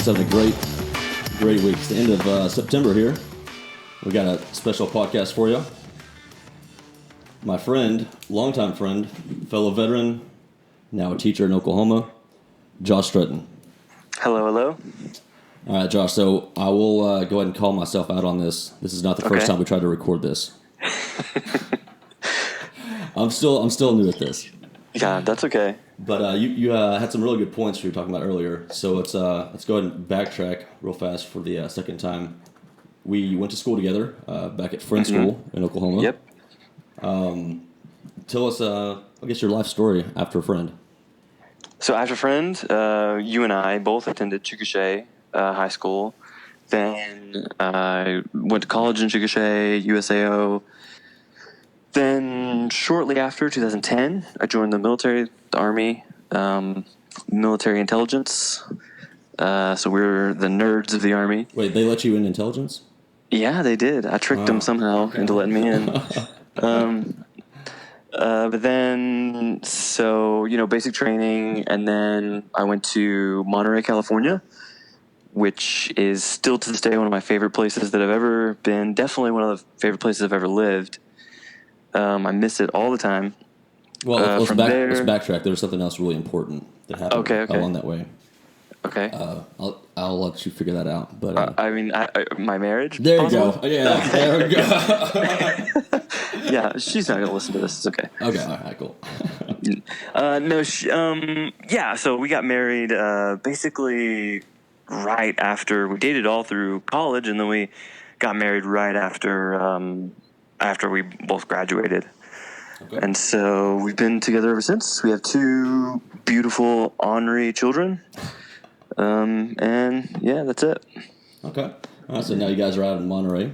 everyone's having a great week. It's the end of September here. We got a special podcast for you. My friend, longtime friend, fellow veteran, now a teacher in Oklahoma, Josh Strutton. Hello, hello. All right, Josh, so I will go ahead and call myself out on this. This is not the first time we tried to record this. I'm still new at this. Yeah, that's okay. But you had some really good points you were talking about earlier. So let's go ahead and backtrack real fast for the second time. We went to school together back at Friend School in Oklahoma. Yep. Tell us, I guess, your life story after Friend. So after Friend, you and I both attended Chickasha High School. Then I went to college in Chickasha, USAO. Then shortly after, 2010, I joined the military, the Army, military intelligence. So we were the nerds of the Army. Wait, they let you in intelligence? Yeah, they did. I tricked them somehow into letting me in. But then, so, basic training, and then I went to Monterey, California, which is still to this day one of my favorite places that I've ever been. Definitely one of the favorite places I've ever lived. I miss it all the time. Well, let's backtrack. There was something else really important that happened along that way. Okay. I'll let you figure that out. But my marriage. There possible? you go. Yeah, there we go. Yeah, she's not gonna listen to this. It's okay. Okay. All right. Cool. Yeah. So we got married basically right after we dated all through college, and then we got married right after we both graduated. Okay. And so we've been together ever since. We have 2 beautiful, ornery children. And yeah, that's it. Okay. All right, so now you guys are out in Monterey.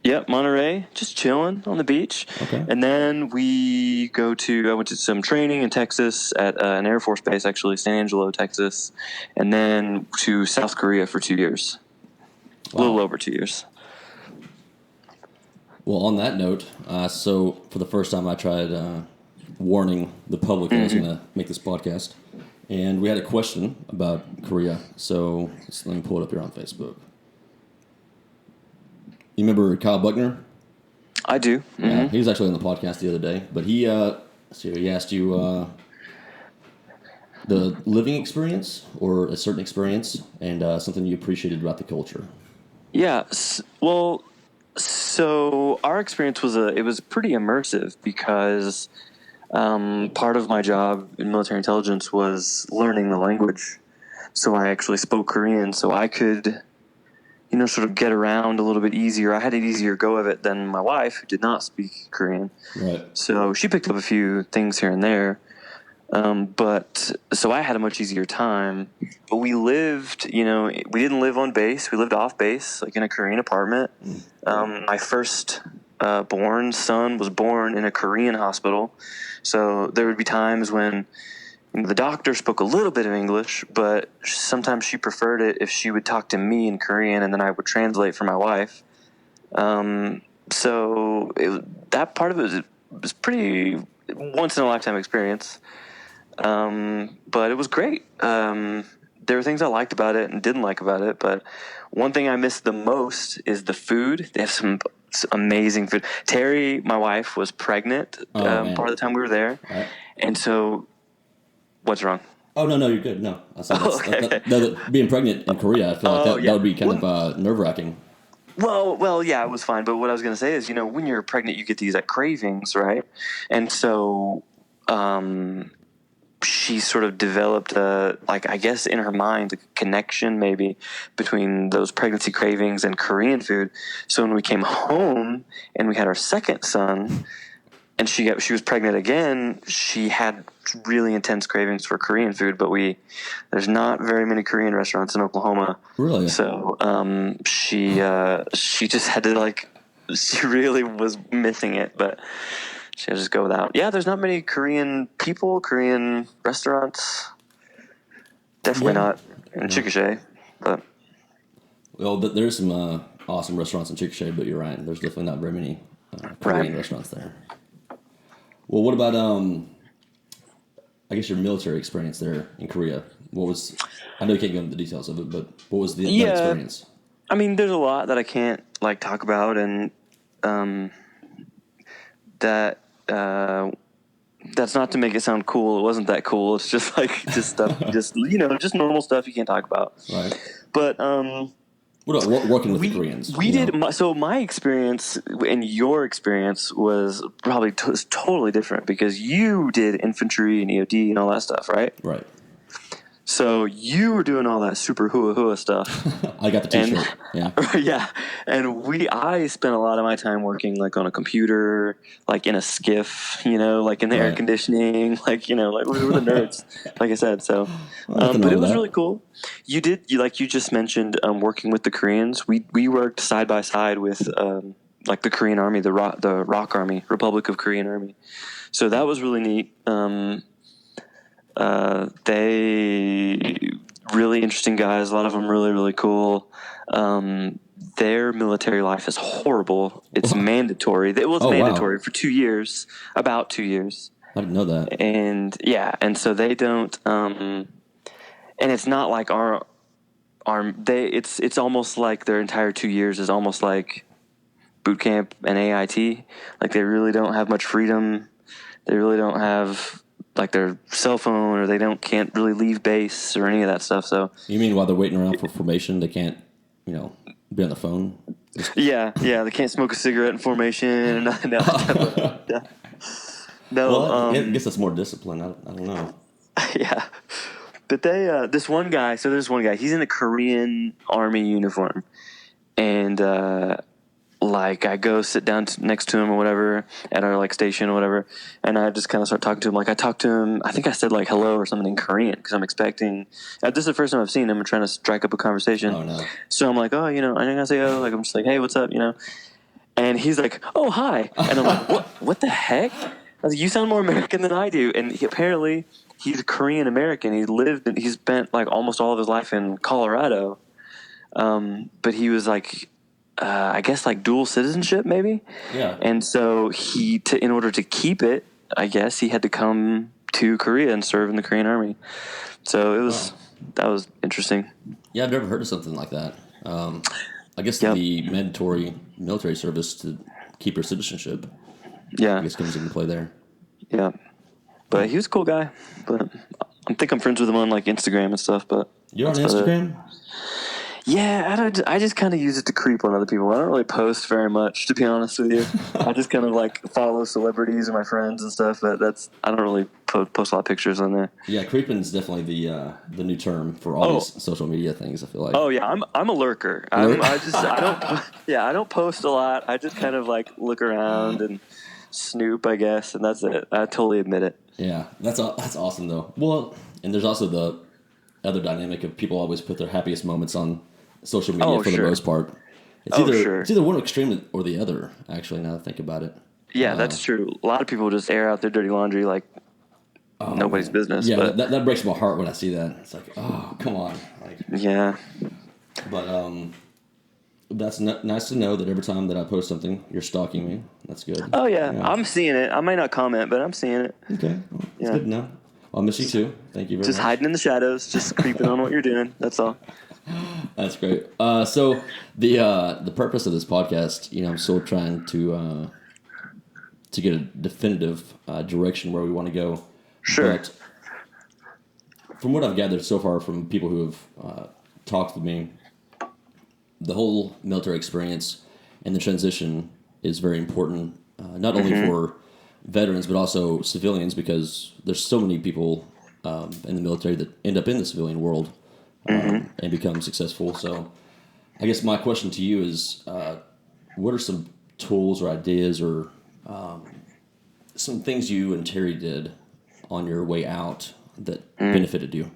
Yep, Monterey, just chilling on the beach. Okay. And then I went to some training in Texas at an Air Force base, actually, San Angelo, Texas. And then to South Korea for 2 years. Wow. A little over 2 years. Well, on that note, so for the first time I tried warning the public that I was going to make this podcast. And we had a question about Korea. So let me pull it up here on Facebook. You remember Kyle Buckner? I do. Mm-hmm. Yeah, he was actually on the podcast the other day. But he asked you the living experience or a certain experience and something you appreciated about the culture. Yeah. Well, so our experience was pretty immersive because part of my job in military intelligence was learning the language. So I actually spoke Korean, so I could, sort of get around a little bit easier. I had an easier go of it than my wife, who did not speak Korean. Right. So she picked up a few things here and there. So I had a much easier time. But we lived, we didn't live on base. We lived off base, like in a Korean apartment. My first born son was born in a Korean hospital. So there would be times when the doctor spoke a little bit of English, but sometimes she preferred it if she would talk to me in Korean, and then I would translate for my wife. So that part of it was pretty once-in-a-lifetime experience. But it was great. There were things I liked about it and didn't like about it, but one thing I missed the most is the food. They have some amazing food. Terry, my wife, was pregnant part of the time we were there. Right. And so, what's wrong? Oh, no, you're good. No. Being pregnant in Korea, I feel like that would be kind of nerve-wracking. Well, yeah, it was fine. But what I was going to say is, when you're pregnant, you get these cravings, right? And so she sort of developed I guess in her mind, a connection maybe between those pregnancy cravings and Korean food. So when we came home and we had our second son and she was pregnant again, she had really intense cravings for Korean food, but there's not very many Korean restaurants in Oklahoma. Really? So she just had to she really was missing it, but she had to just go without. Yeah, there's not many Korean restaurants. Definitely not in Chickasha, but. Well, there's some awesome restaurants in Chickasha, but you're right. There's definitely not very many Korean restaurants there. Well, what about I guess your military experience there in Korea. What was? I know you can't go into the details of it, but what was that Yeah, experience? I mean, there's a lot that I can't like talk about, and um, that that's not to make it sound cool. It wasn't that cool. It's just like just stuff, just just normal stuff you can't talk about. Right. But What about working with the we Koreans? we did so my experience and your experience was probably totally different because you did infantry and EOD and all that stuff, right? Right. So you were doing all that super hua hua stuff. I got the And T-shirt. Yeah. yeah, and I spent a lot of my time working like on a computer, like in a skiff, like in the air Right. conditioning, like like we were the nerds, like I said. So, Well, nothing but wrong it with was that. really cool. You like you just mentioned working with the Koreans. We worked side by side with like the Korean Army, the ROK Army, Republic of Korean Army. So that was really neat. They really interesting guys. A lot of them really, really cool. Their military life is horrible. It's mandatory. Well, it's Oh, wow. mandatory for 2 years, about 2 years, I didn't know that. and yeah, and so they don't. And it's not like our they. It's almost like their entire 2 years is almost like boot camp and AIT. Like they really don't have much freedom. They really don't have like their cell phone, or they can't really leave base or any of that stuff. So You mean while they're waiting around for formation, they can't, be on the phone? yeah, they can't smoke a cigarette in formation. No, definitely. No, Well, I guess that's more discipline. I don't know. yeah. But this one guy. So there's one guy. He's in a Korean Army uniform, and like I go sit down next to him or whatever at our like station or whatever, and I just kind of start talking to him. Like I talked to him, I think I said like hello or something in Korean because I'm expecting. This is the first time I've seen him. I'm trying to strike up a conversation. Oh, no. So I'm like, oh, 안녕하세요. Like I'm just like, hey, what's up, And he's like, oh, hi, and I'm like, what the heck? I was like, you sound more American than I do. And apparently he's Korean American. He spent like almost all of his life in Colorado. But he was like, I guess like dual citizenship maybe. Yeah. And so in order to keep it, I guess he had to come to Korea and serve in the Korean Army. So that was interesting. Yeah, I've never heard of something like that. I guess Yep. the mandatory military service to keep your citizenship, I Yeah. guess, comes into play there. Yeah. But he was a cool guy. But I think I'm friends with him on like Instagram and stuff. But You're on that's about it. Instagram? Yeah, I just kind of use it to creep on other people. I don't really post very much, to be honest with you. I just kind of like follow celebrities and my friends and stuff. But I don't really post a lot of pictures on there. Yeah, creeping is definitely the new term for all these social media things, I feel like. Oh yeah, I'm a lurker. I don't I don't post a lot. I just kind of like look around and snoop, I guess, and that's it. I totally admit it. Yeah, that's awesome, though. Well, and there's also the other dynamic of people always put their happiest moments on social media for the most part. It's either one extreme or the other, actually, now that I think about it. Yeah, that's true. A lot of people just air out their dirty laundry like nobody's business. Yeah, but that breaks my heart when I see that. It's like, oh, come on. Like, yeah. but that's nice to know that every time that I post something, you're stalking me. That's good. Oh yeah, I'm seeing it. I might not comment, but I'm seeing it. Okay, well, that's good to know. I'll miss you too. Thank you very Just much. hiding in the shadows, just creeping on what you're doing. That's all. That's great. So the purpose of this podcast, I'm still trying to get a definitive direction where we want to go. Sure. But from what I've gathered so far from people who have talked with me, the whole military experience and the transition is very important, not only for veterans but also civilians, because there's so many people in the military that end up in the civilian world and become successful. So I guess my question to you is, what are some tools or ideas or some things you and Terry did on your way out that benefited you?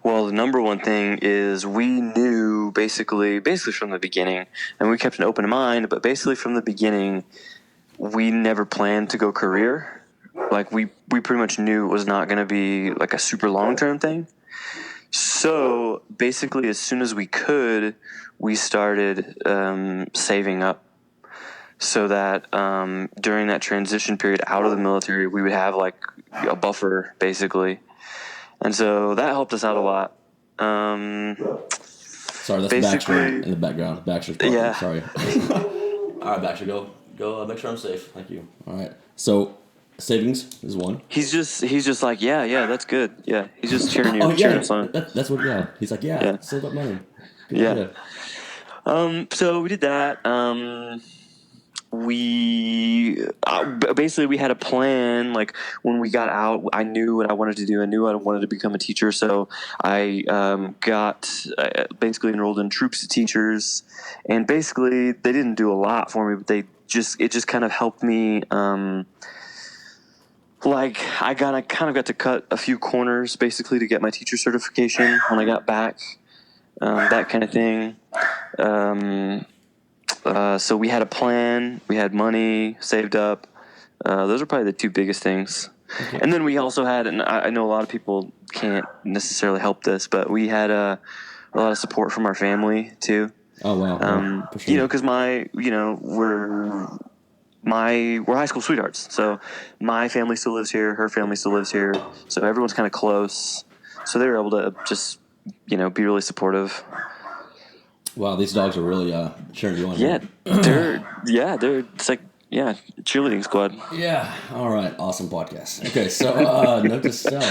Well, the number one thing is we knew basically from the beginning, and we kept an open mind, but basically from the beginning, we never planned to go career. Like we pretty much knew it was not going to be like a super long-term thing. So basically as soon as we could, we started saving up. so that during that transition period out of the military, we would have like a buffer basically. And so that helped us out a lot. Sorry, that's Baxter in the background. Baxter's parking. Yeah. Sorry. All right, Baxter, go. Make sure I'm safe. Thank you. All right. So, savings is one. He's just like, yeah, that's good. Yeah, he's just cheering you, cheering us on. That's what. Yeah. He's like, save up money. Good Yeah. idea. So we did that. We basically we had a plan. Like when we got out, I knew what I wanted to do. I knew I wanted to become a teacher. So I got basically enrolled in troops of teachers, and basically they didn't do a lot for me, but it just kind of helped me. Like I kind of got to cut a few corners basically to get my teacher certification when I got back. That kind of thing. So we had a plan, we had money saved up. Those are probably the two biggest things. Okay. And then we also had, and I know a lot of people can't necessarily help this, but we had a lot of support from our family too. Oh wow! For sure. Because we're high school sweethearts. So my family still lives here, her family still lives here. So everyone's kind of close. So they were able to just, be really supportive. Wow, these dogs are really cheering you on. Yeah, it's like, cheerleading squad. Yeah, all right, awesome podcast. Okay, so note to self,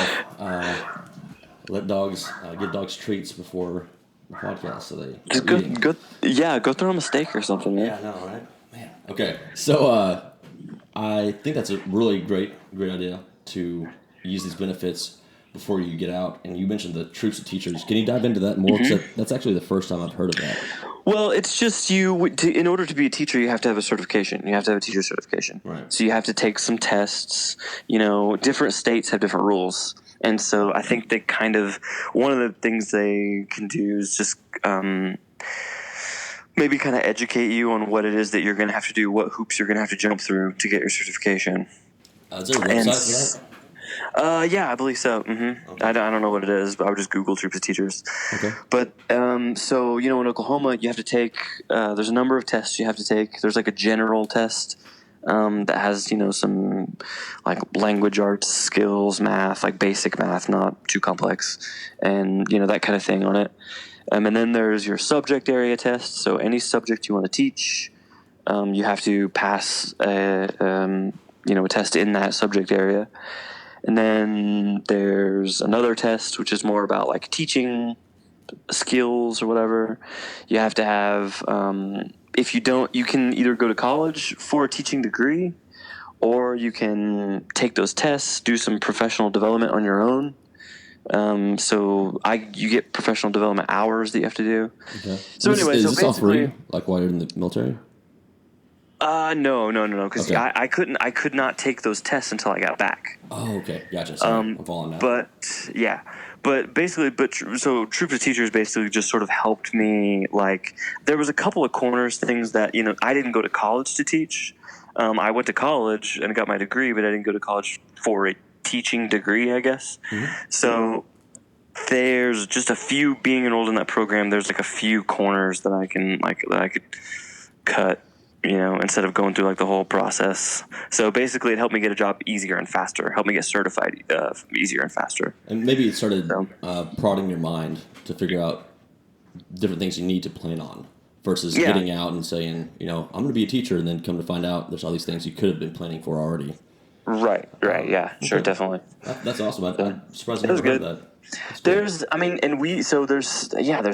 let dogs, give dogs treats before the podcast so they... Just go throw them a steak or something, man. Yeah, I know, right? Man. Okay, so I think that's a really great idea to use these benefits before you get out, and you mentioned the troops of teachers. Can you dive into that more? Because that's actually the first time I've heard of that. Well, it's just in order to be a teacher, you have to have a certification. You have to have a teacher certification. Right. So you have to take some tests. Different states have different rules. And so I think they kind of, one of the things they can do is just maybe kind of educate you on what it is that you're going to have to do, what hoops you're going to have to jump through to get your certification. Is there a website for that? Yeah, I believe so. Mm-hmm. Okay. I don't know what it is, but I would just Google troops of teachers. Okay. But so in Oklahoma, you have to take. There's a number of tests you have to take. There's like a general test that has some like language arts skills, math, like basic math, not too complex, and that kind of thing on it. And then there's your subject area test. So any subject you want to teach, you have to pass a test in that subject area. And then there's another test, which is more about like teaching skills or whatever. You have to have, if you don't, you can either go to college for a teaching degree, or you can take those tests, do some professional development on your own. You get professional development hours that you have to do. Okay. So anyway, is this all free? Like while you're in the military? No, because okay. I could not take those tests until I got back. Oh, okay, gotcha. So I'm following that. So Troops of Teachers basically just sort of helped me. Like, there was a couple of things that I didn't go to college to teach. I went to college and got my degree, but I didn't go to college for a teaching degree, I guess. Mm-hmm. So there's just a few, being enrolled in that program, there's like a few corners that I could cut. Instead of going through like the whole process. So basically it helped me get a job easier and faster, helped me get certified easier and faster. And maybe it started prodding your mind to figure out different things you need to plan on versus getting out and saying, I'm going to be a teacher, and then come to find out there's all these things you could have been planning for already. Right, yeah, sure, definitely. That's awesome. I'm surprised I never heard of that. There's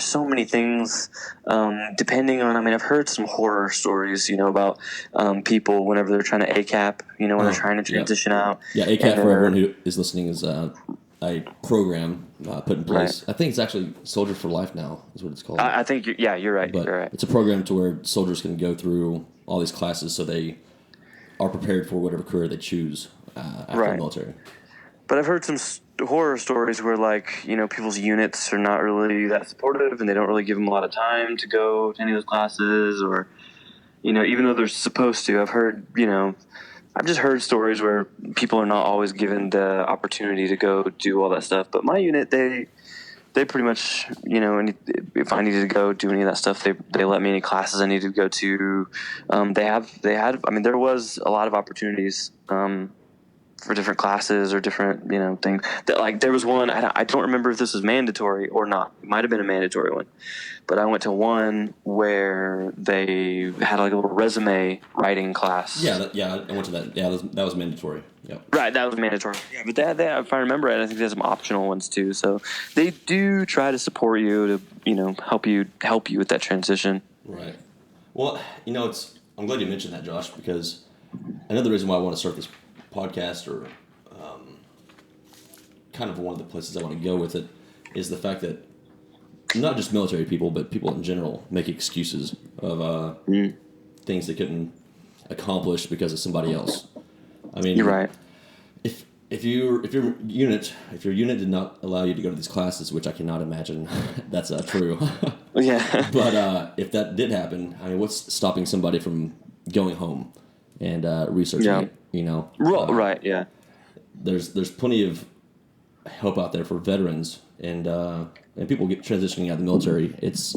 so many things, depending on, I've heard some horror stories, about people whenever they're trying to ACAP, when they're trying to transition out. Yeah, ACAP, for everyone who is listening, is a program put in place. Right. I think it's actually Soldier for Life now is what it's called. I think, you're right. But you're right. It's a program to where soldiers can go through all these classes so they are prepared for whatever career they choose after the military. But I've heard some horror stories where, people's units are not really that supportive, and they don't really give them a lot of time to go to any of those classes, or, even though they're supposed to. I've just heard stories where people are not always given the opportunity to go do all that stuff. But my unit, they they pretty much, if I needed to go do any of that stuff, they let me any classes I needed to go to. I mean, there was a lot of opportunities for different classes or different, things. That, like, there was one, I don't remember if this was mandatory or not. It might have been a mandatory one. But I went to one where they had like a little resume writing class. Yeah, I went to that. Yeah, that was mandatory. Yep. Right, that was mandatory. Yeah, but they, if I remember right, I think there's some optional ones too. So they do try to support you to, help you with that transition. Right. Well, I'm glad you mentioned that, Josh, because another reason why I want to start this podcast, or kind of one of the places I want to go with it, is the fact that not just military people, but people in general make excuses of things they couldn't accomplish because of somebody else. I mean, you're right. If your unit did not allow you to go to these classes, which I cannot imagine that's true. Yeah. But if that did happen, I mean, what's stopping somebody from going home and researching it? Right. Yeah. There's plenty of help out there for veterans and people transitioning out of the military. It's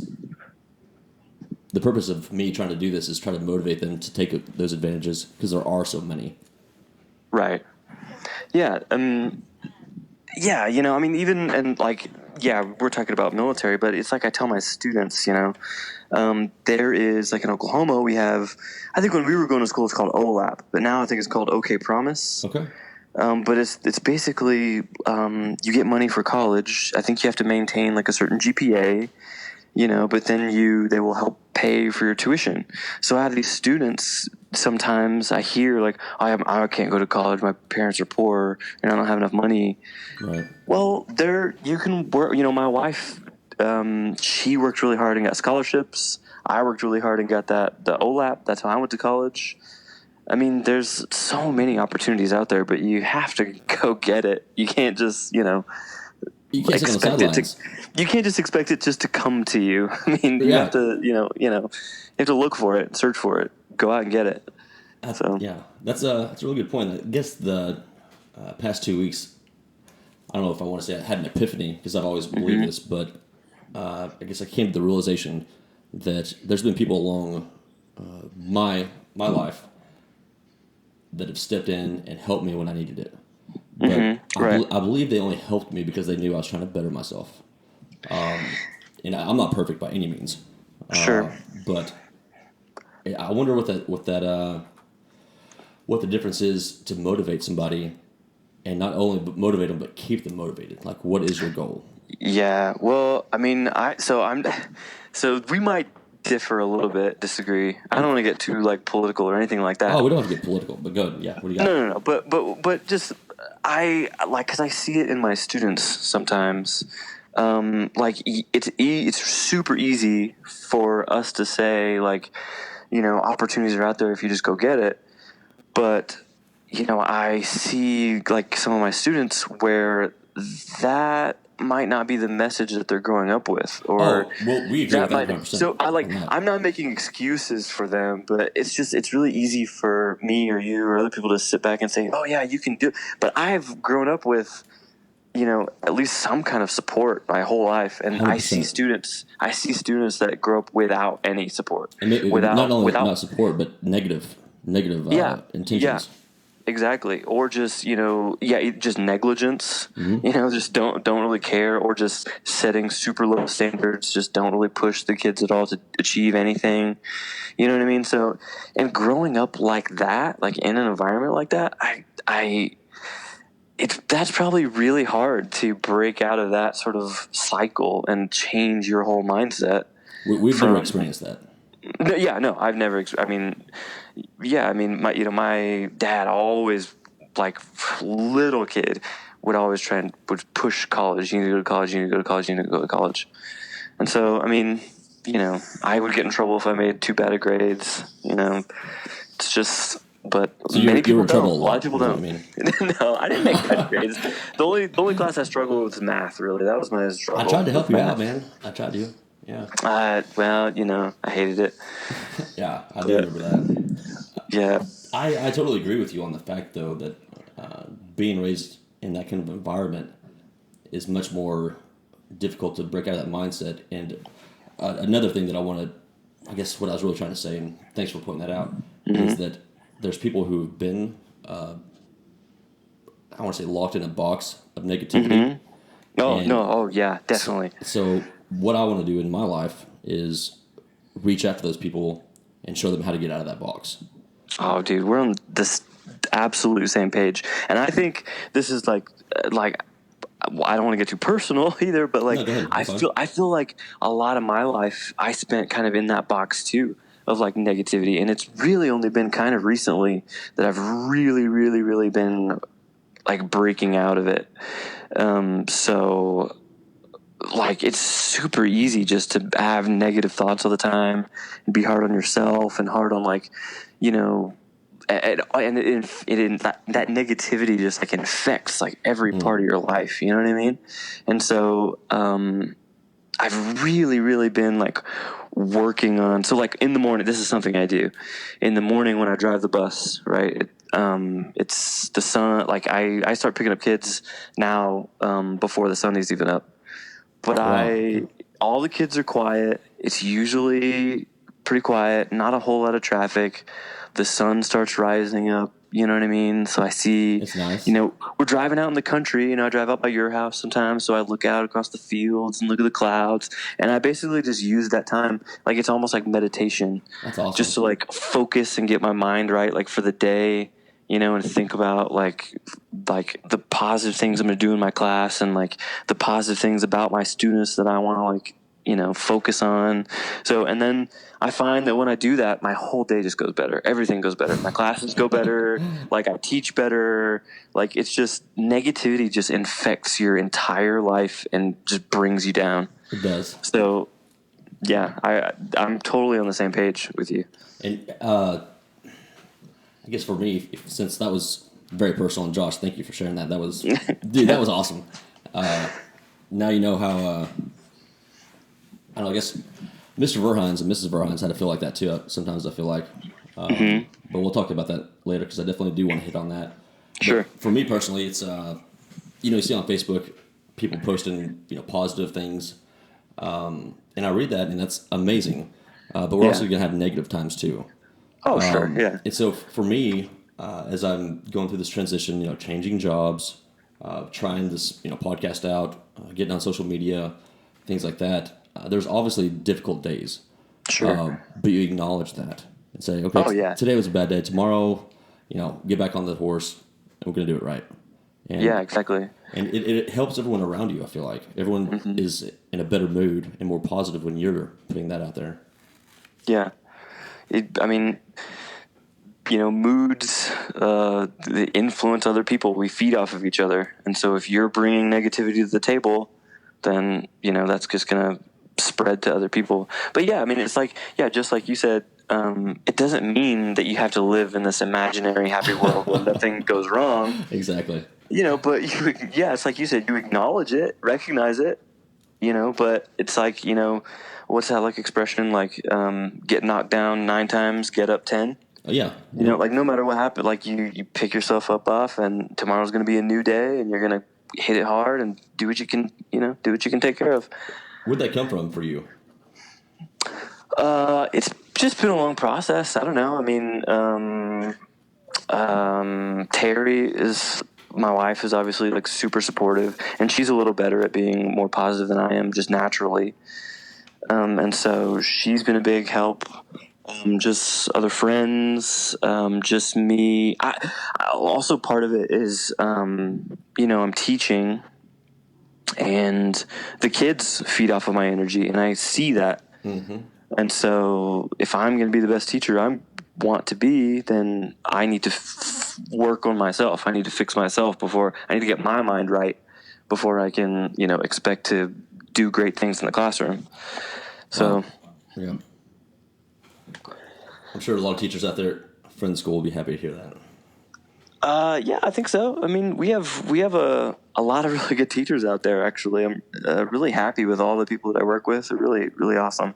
the purpose of me trying to do this is try to motivate them to take those advantages, because there are so many. Right. Yeah. Yeah. I mean, even, and like, yeah, we're talking about military, but it's like I tell my students, there is, like, in Oklahoma, we have, I think when we were going to school, it's called OLAP, but now I think it's called OK Promise. Okay. But it's basically, you get money for college. I think you have to maintain like a certain GPA, but then they will help pay for your tuition. So I have these students, sometimes I hear like, I can't go to college, my parents are poor and I don't have enough money. Right. Well, you can work, my wife, she worked really hard and got scholarships. I worked really hard and got the OLAP. That's how I went to college. I mean, there's so many opportunities out there, but you have to go get it. You can't just, you can't expect it to. You can't just expect it just to come to you. I mean, you have to, you have to look for it, search for it, go out and get it. That's a really good point. I guess the past 2 weeks, I don't know if I want to say I had an epiphany, because I've always believed this, but I guess I came to the realization that there's been people along my life that have stepped in and helped me when I needed it. But I believe they only helped me because they knew I was trying to better myself. And I'm not perfect by any means. Sure. But I wonder what the difference is to motivate somebody, and not only motivate them, but keep them motivated. Like, what is your goal? Yeah. Well, I mean, so we might differ a little bit, disagree. I don't want to get too like political or anything like that. Oh, we don't have to get political, but go ahead. Yeah, what do you got? No. But just because I see it in my students sometimes. Like it's super easy for us to say, like, opportunities are out there if you just go get it. But I see like some of my students where that might not be the message that they're growing up with, or we agree with that 100%. So I'm not making excuses for them, but it's really easy for me or you or other people to sit back and say, oh yeah, you can do it. But I've grown up with at least some kind of support my whole life, and 100%. I see students that grow up without any support, and not support, but negative intentions. Yeah. Exactly. Or just, just negligence, just don't really care, or just setting super low standards, just don't really push the kids at all to achieve anything. You know what I mean? So, and growing up like that, like in an environment like that, that's probably really hard to break out of that sort of cycle and change your whole mindset. We've never experienced that. No, I've never. My dad always, like, little kid, would always would push college. You need to go to college. You need to go to college. You need to go to college. And so, I mean, I would get in trouble if I made too bad of grades. It's just. But so many people in trouble don't. A lot of people don't. I mean. No, I didn't make bad grades. The only class I struggled with was math. Really, that was my struggle. I tried to help you out, man. I tried to. Yeah. Well, I hated it. Yeah, I do remember that. Yeah. I totally agree with you on the fact, though, that being raised in that kind of environment is much more difficult to break out of that mindset. And another thing that I guess what I was really trying to say, and thanks for pointing that out, is that there's people who've been, I want to say, locked in a box of negativity. Oh, And no. Oh, yeah, definitely. So what I want to do in my life is reach out to those people and show them how to get out of that box. Oh, dude, we're on this absolute same page. And I think this is like I don't want to get too personal either, but like No, go ahead. I feel like a lot of my life I spent kind of in that box too of like negativity, and it's really only been kind of recently that I've really been like breaking out of it. So like it's super easy just to have negative thoughts all the time and be hard on yourself and hard on like, you know, and that negativity just like infects like every part of your life, you know what I mean? And so I've really been like working on, so like in the morning, this is something I do in the morning when I drive the bus, right? It's the sun, like I start picking up kids now before the sun is even up. But Wow. all the kids are quiet. It's usually pretty quiet, not a whole lot of traffic. The sun starts rising up, you know what I mean? So I see, It's nice. you know, we're driving out in the country, you know, I drive out by your house sometimes. So I look out across the fields and look at the clouds. And I basically just use that time, like it's almost like meditation, That's awesome. just to like focus and get my mind right, like for the day, you know, and think about like the positive things I'm going to do in my class and like the positive things about my students that I want to like, you know, focus on. So, and then I find that when I do that, my whole day just goes better. Everything goes better. My classes go better. Like I teach better. Like it's just negativity just infects your entire life and just brings you down. It does. So yeah, I'm totally on the same page with you. And I guess for me, since that was very personal, and Josh, thank you for sharing that. That was, dude, that was awesome. Now you know how, I don't know, I guess Mr. Verhines and Mrs. Verhines had to feel like that too. Sometimes I feel like, but we'll talk about that later because I definitely do want to hit on that. Sure. But for me personally, it's, you see on Facebook people posting, positive things. And I read that and that's amazing. But we're also going to have negative times too. Oh, sure. Yeah. And so for me, as I'm going through this transition, changing jobs, trying this, podcast out, getting on social media, things like that, there's obviously difficult days. Sure. But you acknowledge that and say, okay, Oh, yeah. today was a bad day. Tomorrow, get back on the horse and we're going to do it right. And, Yeah, exactly. And it helps everyone around you, I feel like. Everyone is in a better mood and more positive when you're putting that out there. Yeah. Moods they influence other people. We feed off of each other. And so if you're bringing negativity to the table, then, that's just going to spread to other people. But yeah, it's like, yeah, just like you said, it doesn't mean that you have to live in this imaginary happy world where nothing goes wrong. Exactly. But it's like you said, you acknowledge it, recognize it, but it's like, what's that like expression? Like, get knocked down 9 times, get up 10. Oh, yeah. Like no matter what happened, like you pick yourself up and tomorrow's going to be a new day and you're going to hit it hard and do what you can, do what you can take care of. Where'd that come from for you? It's just been a long process. I don't know. Terry my wife is obviously like super supportive and she's a little better at being more positive than I am just naturally. And so she's been a big help. Just other friends, just me. Also part of it is, I'm teaching and the kids feed off of my energy and I see that. Mm-hmm. And so if I'm going to be the best teacher I want to be, then I need to work on myself. I need to fix myself I need to get my mind right before I can, expect to do great things in the classroom. So, yeah. I'm sure a lot of teachers out there, friend school, will be happy to hear that. Yeah, I think so. We have a lot of really good teachers out there. Actually, I'm really happy with all the people that I work with. They're really, really awesome.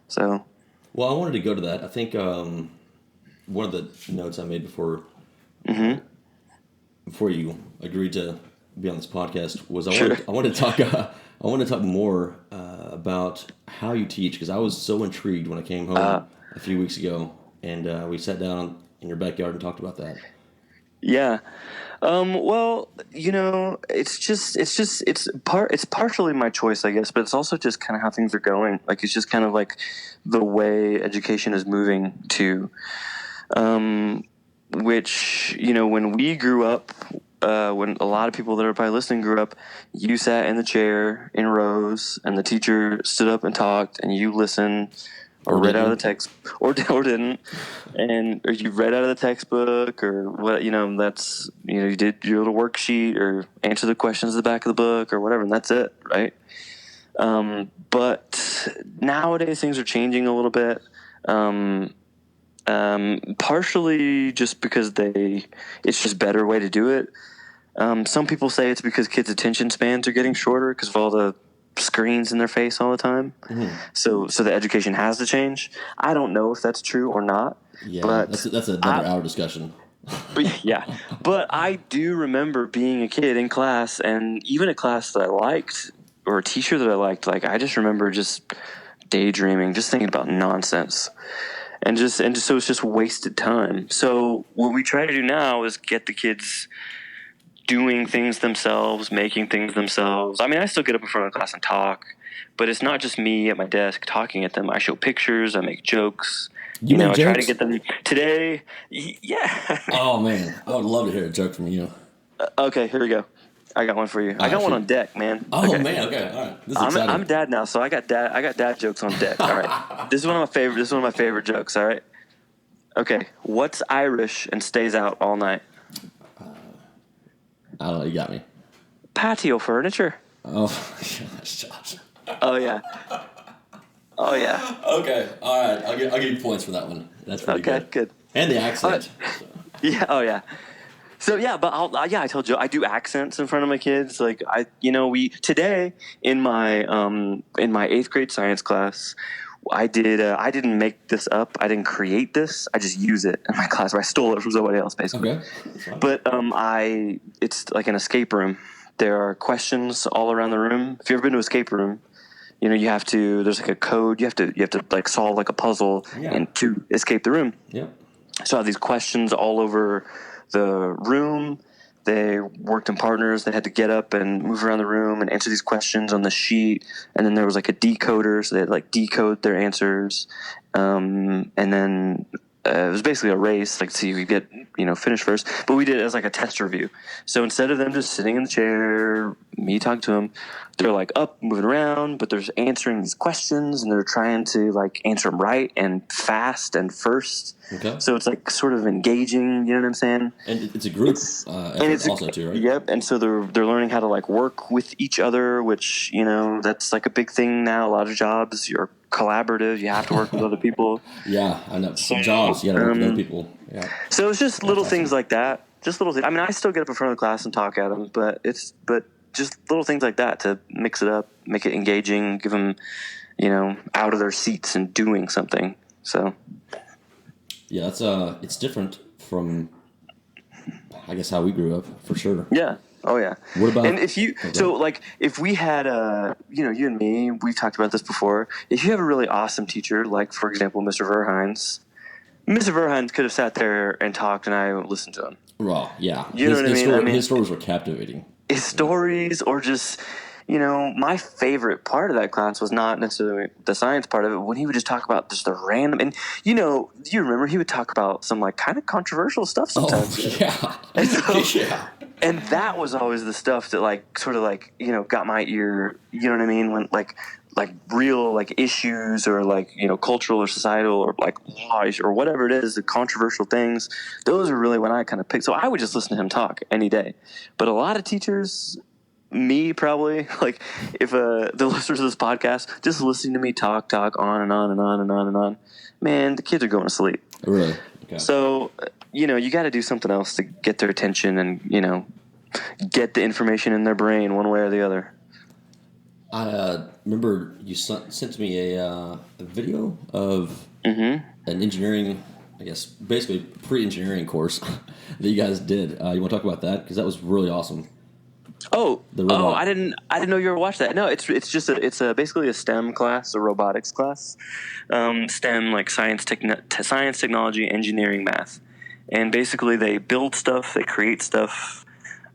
So, well, I wanted to go to that. I think one of the notes I made before you agreed to be on this podcast was Sure. I wanted to talk I wanted to talk more about how you teach, because I was so intrigued when I came home a few weeks ago, and we sat down in your backyard and talked about that. Yeah. Well, it's partially my choice, I guess, but it's also just kind of how things are going. Like, it's just kind of like the way education is moving to, which, when we grew up, when a lot of people that are probably listening grew up, you sat in the chair in rows and the teacher stood up and talked and you listened. Or read out of the text, or didn't, or you read out of the textbook, or what, that's, you did your little worksheet, or answer the questions at the back of the book, or whatever, and that's it, right? But nowadays things are changing a little bit, partially just because it's just a better way to do it. Some people say it's because kids' attention spans are getting shorter because of all the screens in their face all the time. Mm-hmm. So the education has to change. I don't know if that's true or not. Yeah, but that's another hour discussion. But I do remember being a kid in class, and even a class that I liked, or a teacher that I liked. Like, I just remember just daydreaming, just thinking about nonsense, and so it's just wasted time. So what we try to do now is get the kids doing things themselves, making things themselves. I mean, I still get up in front of the class and talk, but it's not just me at my desk talking at them. I show pictures, I make jokes. You make jokes? I try to get them today. Yeah. Oh man, I would love to hear a joke from you. Okay, here we go. I got one for you. I got one on deck, man. Oh okay. Man, okay, all right. This is exciting. I'm dad now, so I got dad jokes on deck. All right. This is one of my favorite jokes. All right. Okay. What's Irish and stays out all night? I don't know. You got me. Patio furniture. Oh, gosh, Josh. Oh yeah. Oh yeah. Okay. All right. I'll give you points for that one. That's pretty good. Okay. Good. And the accent. So. Yeah. Oh yeah. So yeah, but I told you I do accents in front of my kids. Like today in my 8th grade science class, I didn't make this up. I didn't create this. I just use it in my class. I stole it from somebody else, basically. Okay. But it's like an escape room. There are questions all around the room. If you've ever been to an escape room, you have to. There's like a code. You have to like solve like a puzzle and to escape the room. Yeah. So I have these questions all over the room. They worked in partners. They had to get up and move around the room and answer these questions on the sheet. And then there was like a decoder, so they had like decode their answers. And then it was basically a race, like see who could get finish first. But we did it as like a test review. So instead of them just sitting in the chair, me talking to them, they're like up, moving around, but they're answering these questions and they're trying to like answer them right and fast and first. Okay. So it's like sort of engaging, you know what I'm saying? And it's a group effort also too, right? Yep. And so they're learning how to like work with each other, which that's like a big thing now. A lot of jobs you're collaborative. You have to work with other people. Yeah, I know. Some jobs you got to work with other people. Yeah. So it's just little things like that. Just little things. I mean, I still get up in front of the class and talk at them, but just little things like that to mix it up, make it engaging, give them out of their seats and doing something. So. Yeah, it's different from, I guess, how we grew up, for sure. Yeah. Oh, yeah. What about... And if we had, you and me, we've talked about this before. If you have a really awesome teacher, like, for example, Mr. Verhines could have sat there and talked and I listened to him. Raw, yeah. You know what I mean? His stories were captivating. His stories, or just... my favorite part of that class was not necessarily the science part of it, when he would just talk about just the random, and do you remember he would talk about some like kind of controversial stuff sometimes. Oh, yeah. And so, and that was always the stuff that like sort of like, got my ear, you know what I mean? When like real like issues or like, cultural or societal or like law or whatever it is, the controversial things, those are really when I kind of picked. So I would just listen to him talk any day. But a lot of teachers, me probably, like if the listeners of this podcast just listening to me talk on and on and on and on and on, man, the kids are going to sleep. Really? Okay. So you got to do something else to get their attention and get the information in their brain one way or the other. I remember you sent me a video of an engineering, I guess basically pre-engineering course that you guys did. You want to talk about that, because that was really awesome. The robot. I didn't know you ever watched that. No, it's just basically a STEM class, a robotics class. STEM, like science, technology, engineering, math, and basically they build stuff, they create stuff.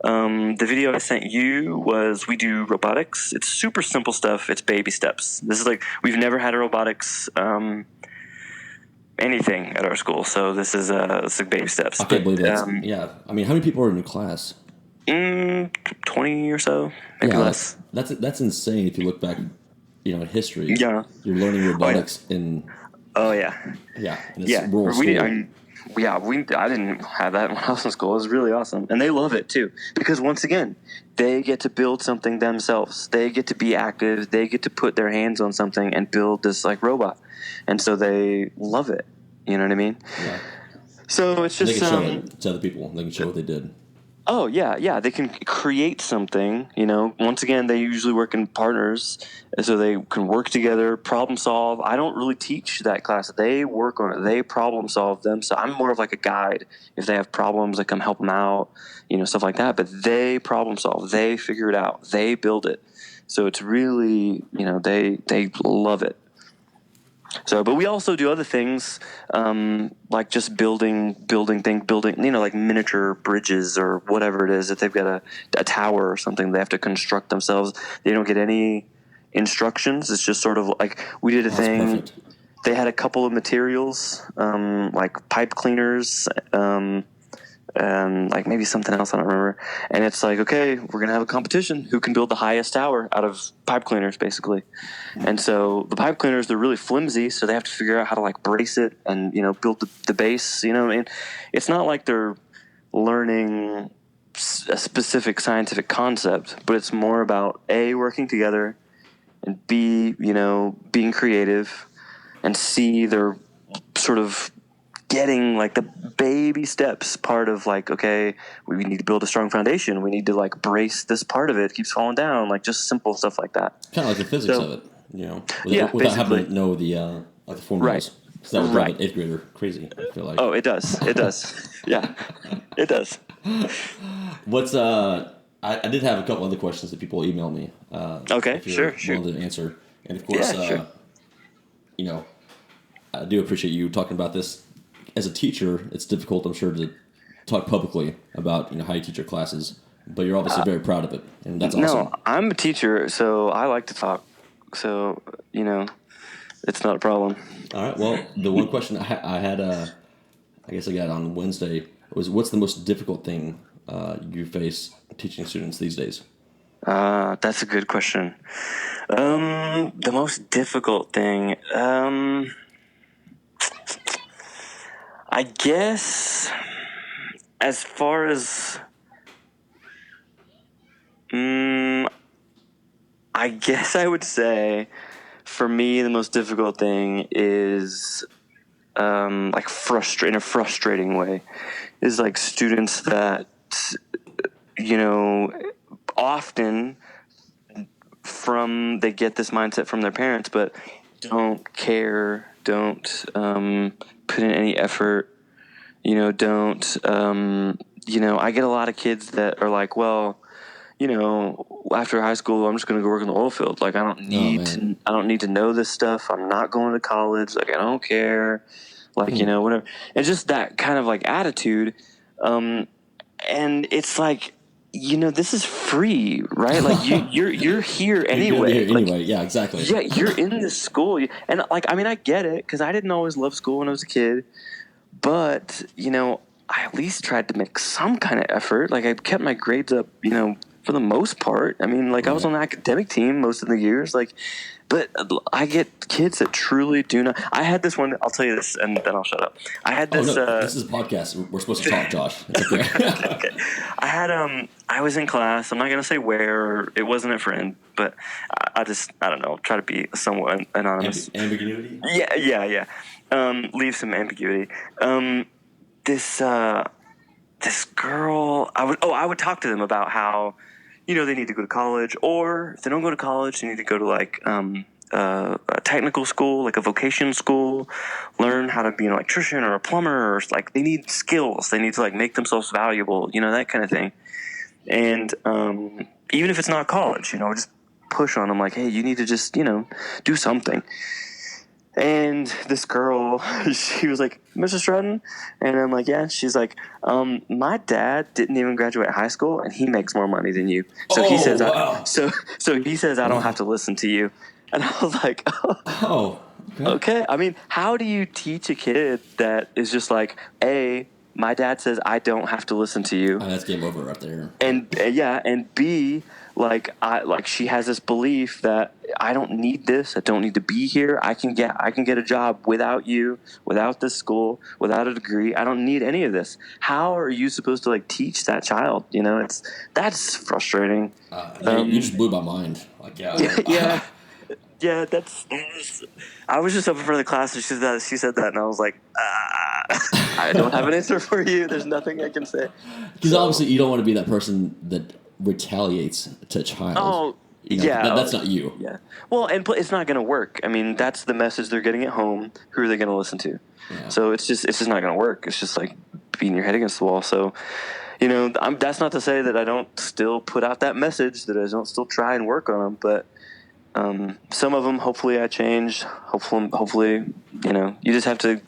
The video I sent you was we do robotics. It's super simple stuff. It's baby steps. This is like we've never had a robotics anything at our school, so this is like baby steps. I can't believe that. Yeah, I mean, how many people are in your class? 20 or so, maybe less. That's insane. If you look back, in history. Yeah, you're learning robotics in. Oh yeah. Yeah. In a rural school. I didn't have that when I was in school. It was really awesome, and they love it too because once again, they get to build something themselves. They get to be active. They get to put their hands on something and build this like robot, and so they love it. You know what I mean? Yeah. So it's just they can show it to other people. They can show what they did. Oh, yeah. They can create something, Once again, they usually work in partners, so they can work together, problem solve. I don't really teach that class. They work on it. They problem solve them. So I'm more of like a guide. If they have problems, I come help them out, stuff like that. But they problem solve. They figure it out. They build it. So it's really, they love it. So, but we also do other things, like just building, like miniature bridges or whatever it is. If they've got a tower or something, they have to construct themselves. They don't get any instructions. It's just sort of like we did a thing. Perfect. They had a couple of materials, like pipe cleaners, and like maybe something else I don't remember. And it's like, okay, we're gonna have a competition. Who can build the highest tower out of pipe cleaners, basically? And so the pipe cleaners, they're really flimsy, so they have to figure out how to like brace it and build the base. And it's not like they're learning a specific scientific concept, but it's more about A, working together, and B, being creative, and C, they're sort of getting like the baby steps part of like, okay, we need to build a strong foundation. We need to like brace this part of it. It keeps falling down, like just simple stuff like that. Kind of like the physics of it, without having to know the formulas. Right. So that would drive an 8th grader crazy, I feel like. Oh, it does. Yeah, it does. What's I did have a couple other questions that people emailed me. Okay, sure. Willing to answer, and of course, sure. I do appreciate you talking about this. As a teacher, it's difficult, I'm sure, to talk publicly about how you teach your classes, but you're obviously very proud of it, and that's awesome. No, I'm a teacher, so I like to talk. So it's not a problem. All right. Well, the one question I had, I guess I got on Wednesday was, what's the most difficult thing you face teaching students these days? That's a good question. The most difficult thing. I guess as far as I guess I would say for me the most difficult thing is like in a frustrating way is like students that often they get this mindset from their parents but don't care, don't put in any effort, don't, I get a lot of kids that are like, well, after high school, I'm just going to go work in the oil field. Like, I don't need to know this stuff. I'm not going to college. Like, I don't care. Like, whatever. And just that kind of like attitude. And it's like, this is free, right? Like you're here anyway. Yeah, exactly. Yeah, you're in this school, and like I get it because I didn't always love school when I was a kid, but I at least tried to make some kind of effort. Like I kept my grades up, for the most part. I mean, like I was on the academic team most of the years, like. But I get kids that truly do not. I had this one. I'll tell you this, and then I'll shut up. I had this. This is a podcast. We're supposed to talk, Josh. It's okay. Okay. I had I was in class. I'm not gonna say where. It wasn't a friend, but I don't know. Try to be somewhat anonymous. Ambiguity. Yeah. Leave some ambiguity. This girl. I would talk to them about how. They need to go to college, or if they don't go to college, they need to go to like a technical school, like a vocation school, learn how to be an electrician or a plumber, or like they need skills. They need to like make themselves valuable, that kind of thing. And even if it's not college, just push on them like, hey, you need to just, do something. And this girl, she was like, Mr. Strutton? And I'm like, yeah. She's like, my dad didn't even graduate high school, and he makes more money than you. So he says, wow. so he says I don't have to listen to you. And I was like, Oh, okay. I mean, how do you teach a kid that is just like, A, my dad says I don't have to listen to you, that's game over right there. and and B, she has this belief that I don't need this. I don't need to be here. I can get a job without you, without this school, without a degree. I don't need any of this. How are you supposed to teach that child? That's frustrating. You just blew my mind. Like, Yeah. Yeah, that's. I was just up in front of the class, and she said that, and I was like, I don't have an answer for you. There's nothing I can say. Because obviously you don't want to be that person that retaliates to a child. Oh, that's not you. Yeah. Well, and it's not going to work. I mean, that's the message they're getting at home. Who are they going to listen to? Yeah. So it's just not going to work. It's just like beating your head against the wall. So, that's not to say that I don't still put out that message, that I don't still try and work on them, but. Some of them, hopefully, I change. Hopefully, you just have to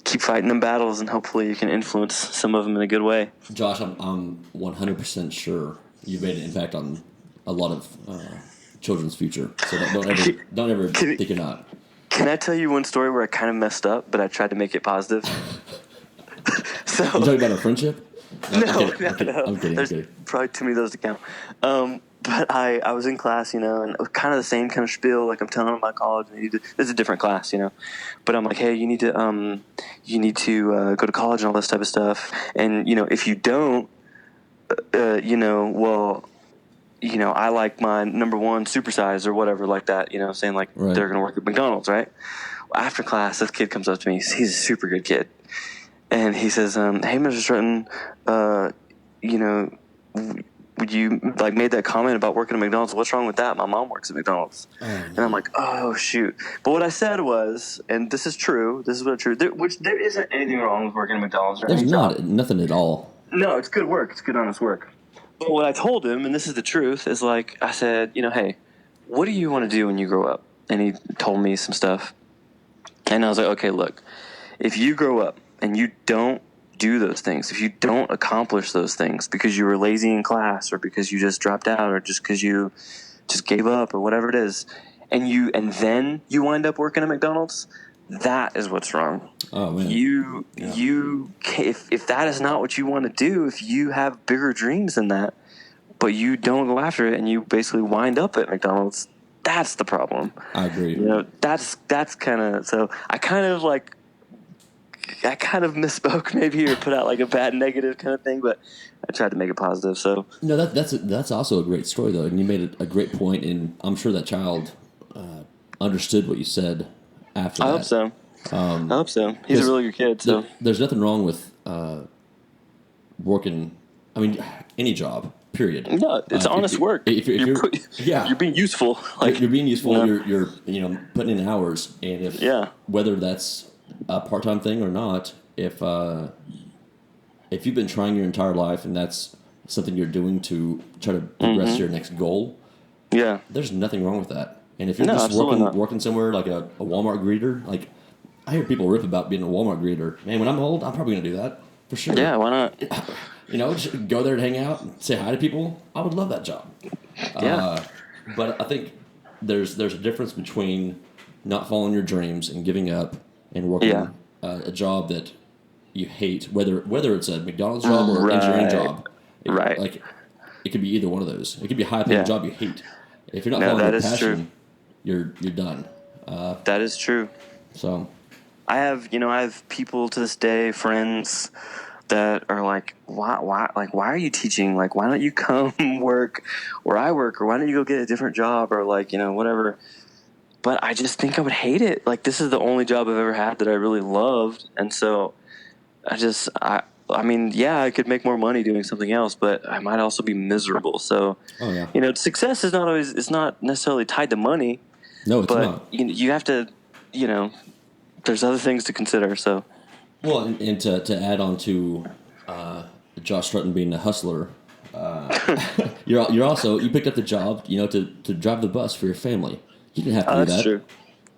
keep fighting them battles, and hopefully, you can influence some of them in a good way. Josh, I'm 100% sure you've made an impact on a lot of children's future. So don't ever think you're not. Can I tell you one story where I kind of messed up, but I tried to make it positive? So you talking about our friendship? No. I'm kidding. There's probably too many of those to count. But I was in class, and it was kind of the same kind of spiel. Like I'm telling them about college, and this is a different class, But I'm like, hey, you need to go to college and all this type of stuff. And if you don't, I like my number one supersize or whatever like that. Saying like They're gonna work at McDonald's, right? After class, this kid comes up to me. He's a super good kid, and he says, "Hey, Mr. Strutton, you made that comment about working at McDonald's. What's wrong with that? My mom works at McDonald's." And I'm like, oh shoot. But what I said was, and this is true, this is what true, there isn't anything wrong with working at McDonald's. There's nothing at all. No, it's good work. It's good honest work. But what I told him, and this is the truth, is I said, hey, what do you want to do when you grow up? And he told me some stuff. And I was like, okay, look, if you grow up and you don't do those things, if you don't accomplish those things because you were lazy in class or because you just dropped out or just because you just gave up or whatever it is, and then you wind up working at McDonald's, that is what's wrong. Oh man. If that is not what you want to do, if you have bigger dreams than that, but you don't go after it and you basically wind up at McDonald's, that's the problem. I agree. That's kind of, so I kind of misspoke maybe, or put out a bad negative kind of thing, but I tried to make it positive. So no, that's also a great story though, and you made a great point, and I'm sure that child understood what you said after that. I hope so. I hope so. He's a really good kid. So there's nothing wrong with working. I mean, any job. Period. No, it's honest work. If you're being useful. You're being useful. You're putting in hours, and whether that's a part-time thing or not, if you've been trying your entire life and that's something you're doing to try to progress to your next goal, there's nothing wrong with that. And if you're just working somewhere like a Walmart greeter, I hear people rip about being a Walmart greeter. Man, when I'm old, I'm probably gonna do that for sure. Yeah, why not? Just go there and hang out and say hi to people. I would love that job. Yeah. But I think there's a difference between not following your dreams and giving up and working a job that you hate, whether it's a McDonald's job or an engineering job. It could be either one of those. It could be a high-paying job you hate. If you're not following your passion, you're done. That is true. So, I have people to this day, friends, that are like, why are you teaching? Why don't you come work where I work, or why don't you go get a different job, or whatever. But I just think I would hate it. This is the only job I've ever had that I really loved, and so I could make more money doing something else, but I might also be miserable. So, success is not necessarily tied to money. No, it's not. You have to, there's other things to consider. So. Well, and to add on to Josh Strutton being a hustler, you're also, you picked up the job, to drive the bus for your family. You didn't have to do That's that. true.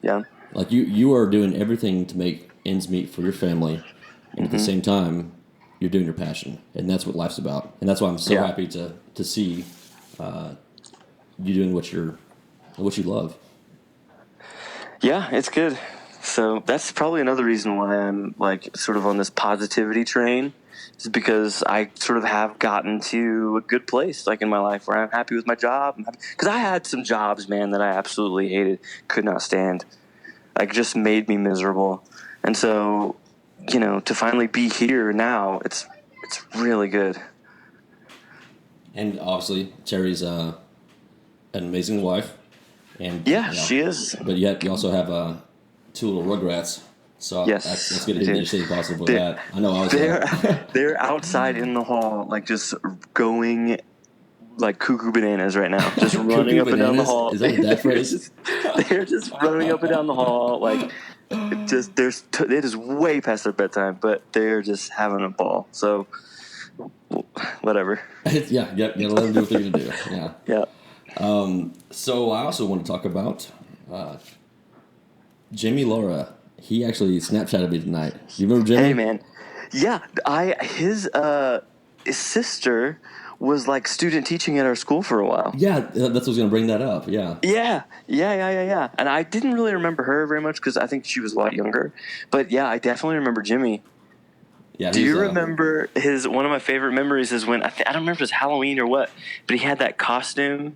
Yeah. Like you are doing everything to make ends meet for your family, and at the same time, you're doing your passion, and that's what life's about. And that's why I'm so happy to see you doing what you love. Yeah, it's good. So that's probably another reason why I'm like sort of on this positivity train, is because I sort of have gotten to a good place like in my life where I'm happy with my job. Because I had some jobs, man, that I absolutely hated, could not stand, like just made me miserable. And so, to finally be here now, it's really good. And obviously, Terry's an amazing wife, and Yeah, she is. But yet you also have two little rugrats. So Yes, let's get into stay positive with that. I know I was they're outside in the hall, like just going like cuckoo bananas right now, just running up and down the hall. Is that that phrase? They're just running up and down the hall, like just it is way past their bedtime, but they're just having a ball. So whatever. Yeah, let them do what they're gonna do. Yeah. Yeah. So I also want to talk about Jimmy Laura. He actually Snapchatted me tonight. You remember Jimmy? Hey man, yeah. His sister was like student teaching at our school for a while. Yeah, that's what I was gonna bring that up. Yeah. Yeah. And I didn't really remember her very much because I think she was a lot younger. But yeah, I definitely remember Jimmy. Yeah. Do you remember one of my favorite memories is when I don't remember if it was Halloween or what, but he had that costume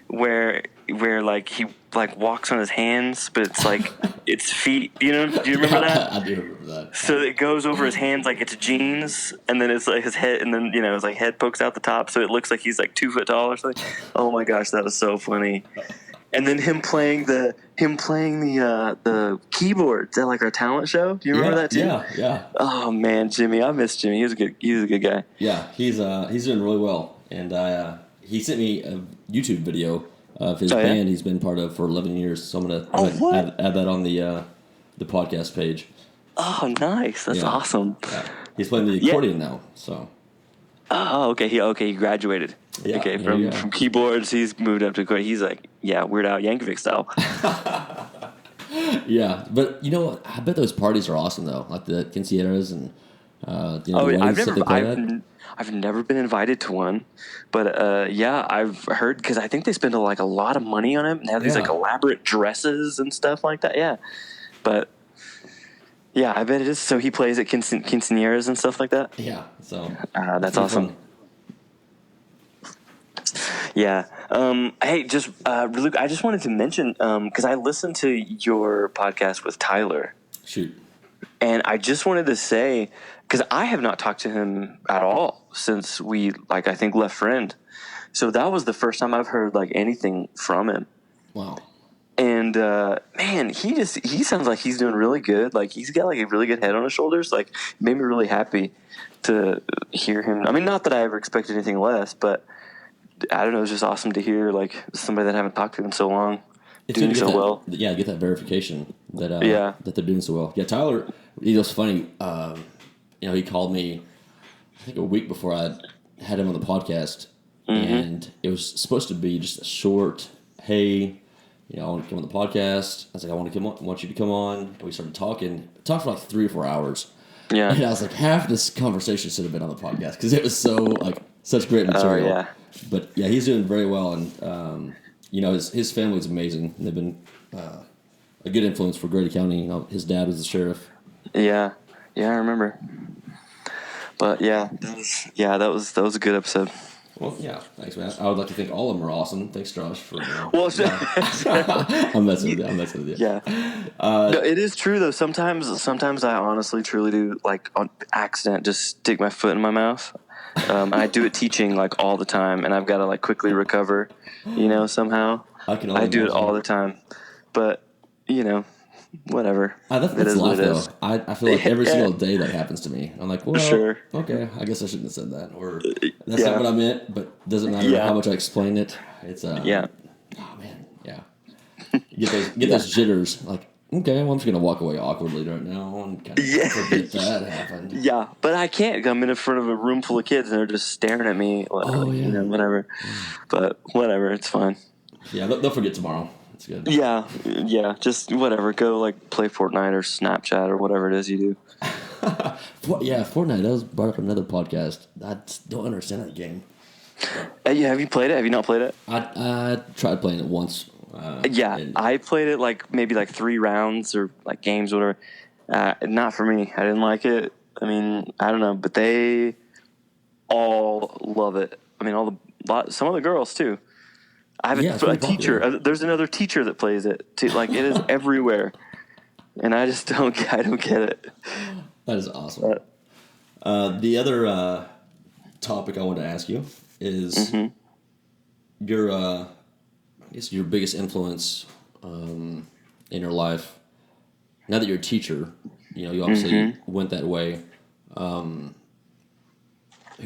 where like he like walks on his hands, but it's like it's feet. Do you remember that? I do remember that. So it goes over his hands like it's jeans, and then it's like his head, and then his like head pokes out the top, so it looks like he's like 2 foot tall or something. Oh my gosh, that was so funny. And then him playing the keyboards at like our talent show. Do you remember that too? Yeah. Oh man, Jimmy, I miss Jimmy. He was a good guy. Yeah, he's doing really well, and he sent me a YouTube video of his band he's been part of for 11 years. So I'm gonna add that on the podcast page. Oh, nice! That's awesome. Yeah. He's playing the accordion now. So. Oh, okay. He graduated. Yeah, okay, from keyboards, he's moved up to accordion. He's like, Weird Al Yankovic style. Yeah, but I bet those parties are awesome though, like the quinceañeras and I've never been invited to one, but I've heard because I think they spend a lot of money on it and have these like elaborate dresses and stuff like that. Yeah, but yeah, I bet it is. So he plays at quinceañeras and stuff like that. Yeah, so that's awesome. Fun. Yeah. Hey, just really, I just wanted to mention because I listened to your podcast with Tyler. Shoot. And I just wanted to say, because I have not talked to him at all since we, I think, left Friend. So that was the first time I've heard, anything from him. Wow. And, man, he sounds like he's doing really good. He's got, a really good head on his shoulders. It made me really happy to hear him. I mean, not that I ever expected anything less, but I don't know. It was just awesome to hear, somebody that I haven't talked to in so long. It's doing so well. Yeah, get that verification that that they're doing so well. Yeah, Tyler, it was funny. He called me, I think a week before I had him on the podcast, and it was supposed to be just a short, hey, I want to come on the podcast. I was like, I want you to come on. And we started talking. Talked for 3 or 4 hours. Yeah. And I was like, half this conversation should have been on the podcast because it was so such great material. Yeah. But yeah, he's doing very well, and his family's amazing. They've been a good influence for Grady County. His dad was the sheriff. Yeah, I remember. But that was a good episode. Well, yeah, thanks, man. I would like to think all of them are awesome. Thanks, Josh, for. I'm messing with you. Yeah. No, it is true though. Sometimes I honestly, truly do on accident just stick my foot in my mouth. I do it teaching all the time, and I've got to quickly recover, somehow. I do it all the time, but whatever. That's life though. I feel like every single day that happens to me. I'm like, well, sure. Okay, I guess I shouldn't have said that, or that's not what I meant. But doesn't matter how much I explain it. It's Oh man, yeah. Get those jitters. Okay, well, I'm just going to walk away awkwardly right now and kind of forget that happened. Yeah, but I can't. I'm in front of a room full of kids and they're just staring at me. Oh, yeah. Whatever. But whatever, it's fine. Yeah, they'll forget tomorrow. It's good. Yeah, just whatever. Go like play Fortnite or Snapchat or whatever it is you do. Yeah, Fortnite. That was brought up in another podcast. I don't understand that game. Yeah, have you played it? Have you not played it? I tried playing it once. I played it maybe 3 rounds or games or whatever. Not for me. I didn't like it. I mean, I don't know, but they all love it. I mean, some of the girls too. I have a teacher. There's another teacher that plays it too. Like it is everywhere, and I just don't get it. That is awesome. The other topic I want to ask you is your biggest influence in your life. Now that you're a teacher, you obviously went that way. Who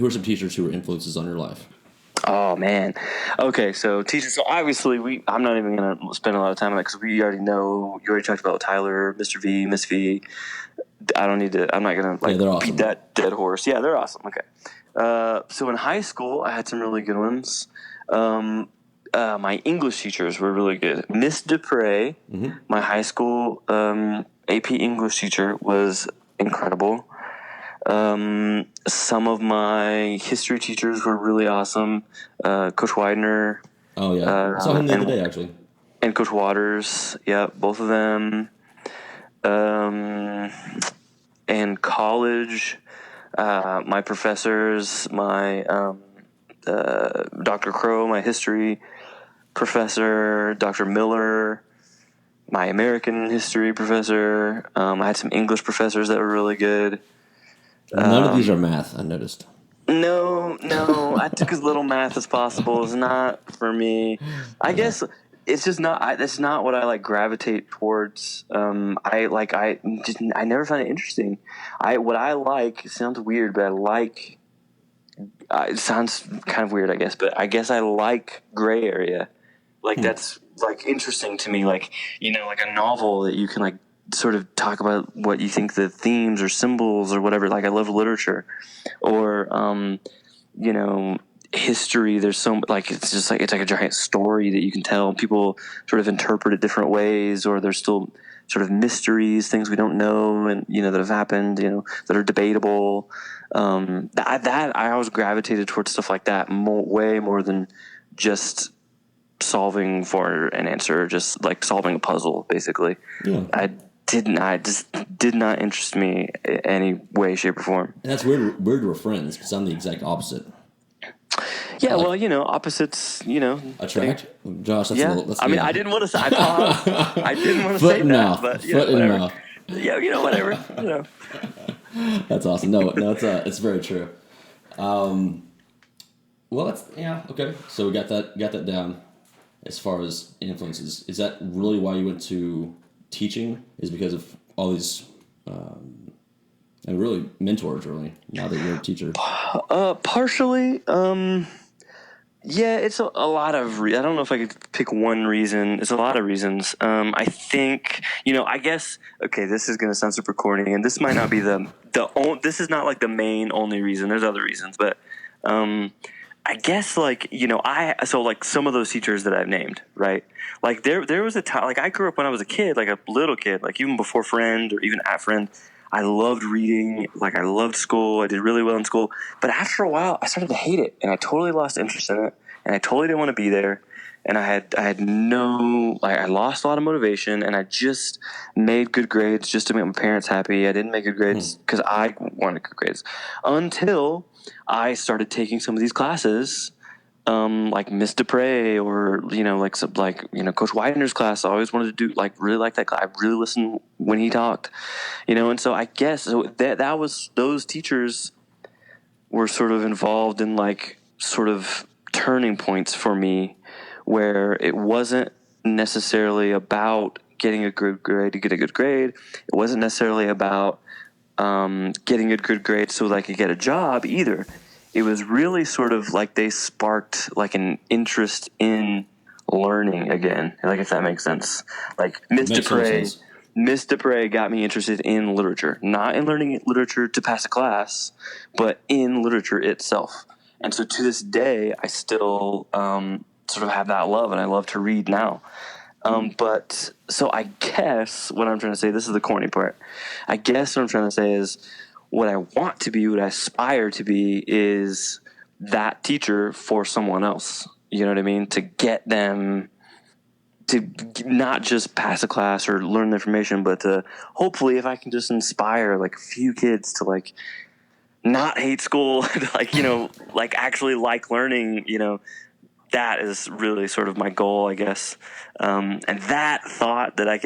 are some teachers who were influences on your life? Oh man. Okay, so teachers. So obviously, I'm not even gonna spend a lot of time on that because we already know. You already talked about Tyler, Mr. V, Miss V. I don't need to. I'm not gonna awesome. beat that dead horse. Yeah, they're awesome. Okay. So in high school, I had some really good ones. My English teachers were really good. Miss Dupre, my high school AP English teacher, was incredible. Some of my history teachers were really awesome. Coach Widener. Oh yeah, I saw him the other day actually. And Coach Waters. Yeah, both of them. And college, my professors, my Dr. Crow, my history professor, Dr. Miller, my American history professor. I had some English professors that were really good. None of these are math, I noticed. No. I took as little math as possible. It's not for me. I guess it's just not. That's not what I gravitate towards. I never found it interesting. What I like, it sounds weird, but I like. It sounds kind of weird, I guess, but I guess I like gray area. That's interesting to me. Like a novel that you can sort of talk about what you think the themes or symbols or whatever. I love literature, or history. There's so it's like a giant story that you can tell. People sort of interpret it different ways, or there's still sort of mysteries, things we don't know, and that have happened, that are debatable. I always gravitated towards stuff like that way more than just solving for an answer, just solving a puzzle, basically. Yeah. I just did not interest me in any way, shape, or form. And that's weird we're friends, because I'm the exact opposite. Yeah, opposites, attract. Josh, that's that's I mean, I didn't want to say. I paused. I didn't want to say that, but foot in mouth. Yeah, whatever. That's awesome. No, it's very true. Well, that's okay. So we got that down. As far as influences, is that really why you went to teaching? Is because of all these, and really mentors, really, now that you're a teacher? Partially. Yeah, it's a lot of. I don't know if I could pick one reason. It's a lot of reasons. I think I guess. Okay, this is going to sound super corny, and this might not be this is not the main only reason. There's other reasons, but I guess some of those teachers that I've named, right? There was a time I grew up when I was a kid, a little kid, even before Friend or even at Friend. I loved reading, I loved school. I did really well in school. But after a while, I started to hate it, and I totally lost interest in it, and I totally didn't want to be there. And I lost a lot of motivation, and I just made good grades just to make my parents happy. I didn't make good grades because I wanted good grades until I started taking some of these classes, like Miss Dupre or Coach Widener's class. I always wanted to do really like that class. I really listened when he talked, and so I guess that was those teachers were sort of involved in sort of turning points for me, where it wasn't necessarily about getting a good grade to get a good grade. It wasn't necessarily about getting a good grade so that I could get a job either. It was really sort of they sparked an interest in learning again, if that makes sense. Miss Dupre, Miss Dupre got me interested in literature, not in learning literature to pass a class, but in literature itself. And so to this day, I still sort of have that love, and I love to read now. But so I guess what I'm trying to say, this is the corny part. I guess what I'm trying to say is what I want to be, what I aspire to be is that teacher for someone else. You know what I mean? To get them to not just pass a class or learn the information, but to hopefully if I can just inspire like a few kids to like not hate school, like, you know, like actually like learning, you know, that is really sort of my goal, I guess. And that thought that I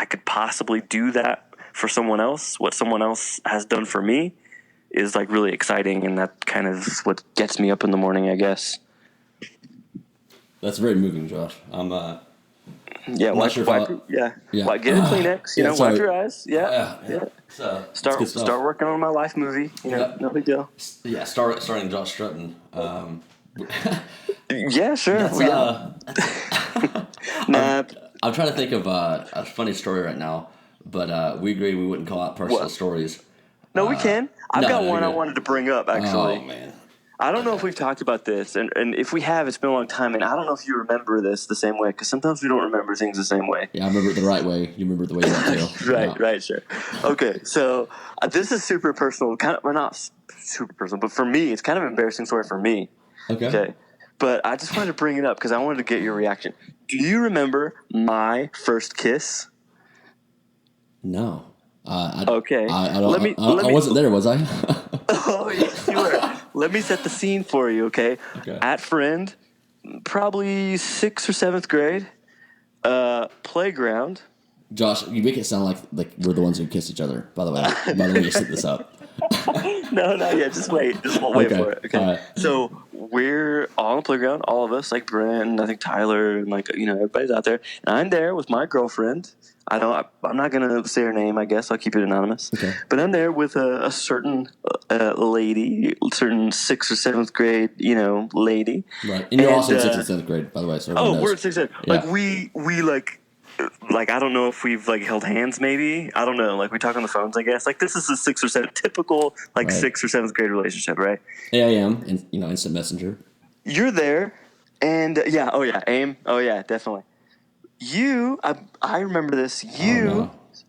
could possibly do that for someone else, what someone else has done for me, is like really exciting, and that kind of what gets me up in the morning, I guess. That's very moving, Josh. Yeah, not sure yeah. Yeah. Get a Kleenex, you know, sorry. wipe your eyes. Yeah. So, it's good stuff. start working on my life movie. You know, no big deal. Yeah, starring Josh Strutton. Yeah, sure. I'm trying to think of a funny story right now, but we agreed we wouldn't call out personal stories. No, we can. I've got one I good. wanted to bring up, actually. Oh, man. I don't know if we've talked about this, and if we have, it's been a long time, and I don't know if you remember this the same way, because sometimes we don't remember things the same way. Yeah, I remember it the right way. You remember it the way you want to. Right, sure. Okay, so this is super personal, well, not super personal, but for me, it's kind of an embarrassing story for me. Okay. But I just wanted to bring it up because I wanted to get your reaction. Do you remember my first kiss? No. Okay. I wasn't there, was I? Oh, yes, you were. Let me set the scene for you, okay? At Friend, probably 6th or 7th grade, playground. Josh, you make it sound like we're the ones who kiss each other, by the way you set this up. No, yeah, just wait. Just wait for it. Okay. Right. So we're all on the playground, all of us, like Brent and I think Tyler and like, you know, everybody's out there. And I'm there with my girlfriend. I'm not going to say her name, I guess. I'll keep it anonymous. Okay. But I'm there with a certain lady, certain 6th or 7th grade, you know, lady. Right. And you're also in 6th or 7th grade, by the way. So we're in 6th and 7th. Yeah. Like, I don't know if we've, like, held hands, maybe. I don't know. Like, we talk on the phones, I guess. Like, this is a 6th or 7th, typical, like, 6th or 7th grade relationship, right? AIM, and, you know, instant messenger. You're there, and, AIM. Oh, yeah, definitely. I remember this.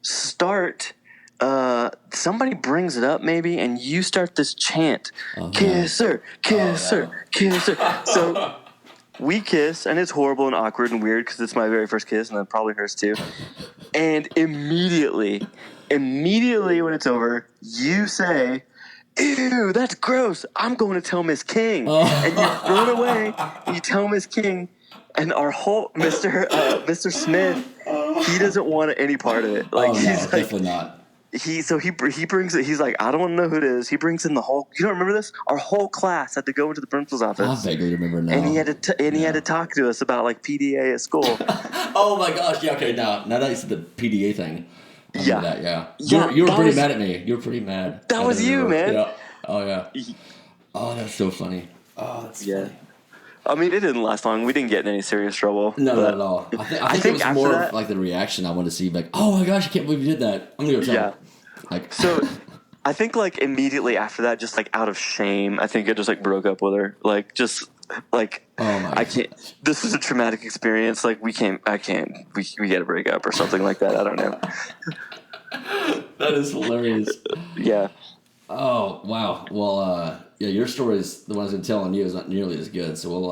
Start, somebody brings it up, maybe, and you start this chant. Kiss her, kiss her, kiss her. So... we kiss, and it's horrible and awkward and weird because it's my very first kiss, and then probably hers too. And immediately when it's over, you say, "Ew, that's gross. I'm going to tell Miss King." And you run away, and you tell Miss King, and our whole Mr. Smith, he doesn't want any part of it. Like, he's like, definitely not. He brings it. He's like, I don't want to know who it is. He brings in the whole. You don't remember this? Our whole class had to go into the principal's office. I vaguely remember now. And he had to talk to us about like PDA at school. Oh my gosh! Yeah, okay. Now that you said the PDA thing, I remember that. Yeah. You were pretty mad at me. You were pretty mad. That was you, man. Yeah. Oh yeah. Oh, that's so funny. Oh, that's funny. I mean, it didn't last long. We didn't get in any serious trouble. No, not at all. I think it was more of like the reaction I wanted to see, like, oh my gosh, I can't believe you did that. I'm gonna go tell him. Like, so I think like immediately after that, just like out of shame, I think I just like broke up with her. Like, just like, oh my I can't. Gosh. This was a traumatic experience. Like, we got to break up or something like that. I don't know. That is hilarious. Yeah. Oh wow. Well, yeah, your story is the one I was going to tell on you is not nearly as good. So we'll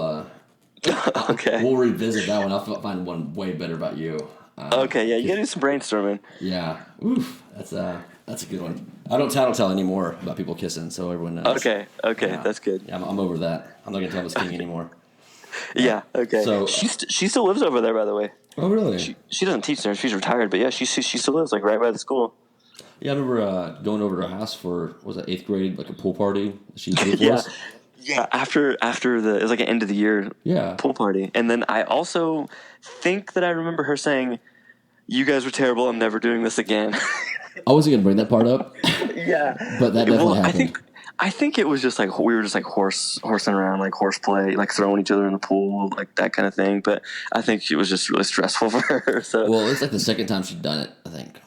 okay. We'll revisit that one. I'll find one way better about you. Okay. Yeah, you got to do some brainstorming. Yeah. Oof. That's a good one. I don't tell anymore about people kissing, so everyone knows. Okay. Yeah. That's good. Yeah, I'm over that. I'm not going to tell Miss King anymore. Yeah. Okay. So she still lives over there, by the way. Oh really? She doesn't teach there. She's retired, but yeah, she still lives like right by the school. Yeah, I remember going over to her house for, was that 8th grade, like a pool party? She paid for us? Yeah, after it was like an end of the year pool party. And then I also think that I remember her saying, "You guys were terrible, I'm never doing this again." I wasn't going to bring that part up. Yeah. But that definitely happened. I think it was just like we were just like horsing around, like horseplay, like throwing each other in the pool, like that kind of thing. But I think it was just really stressful for her. So, Well, it's like the second time she'd done it, I think.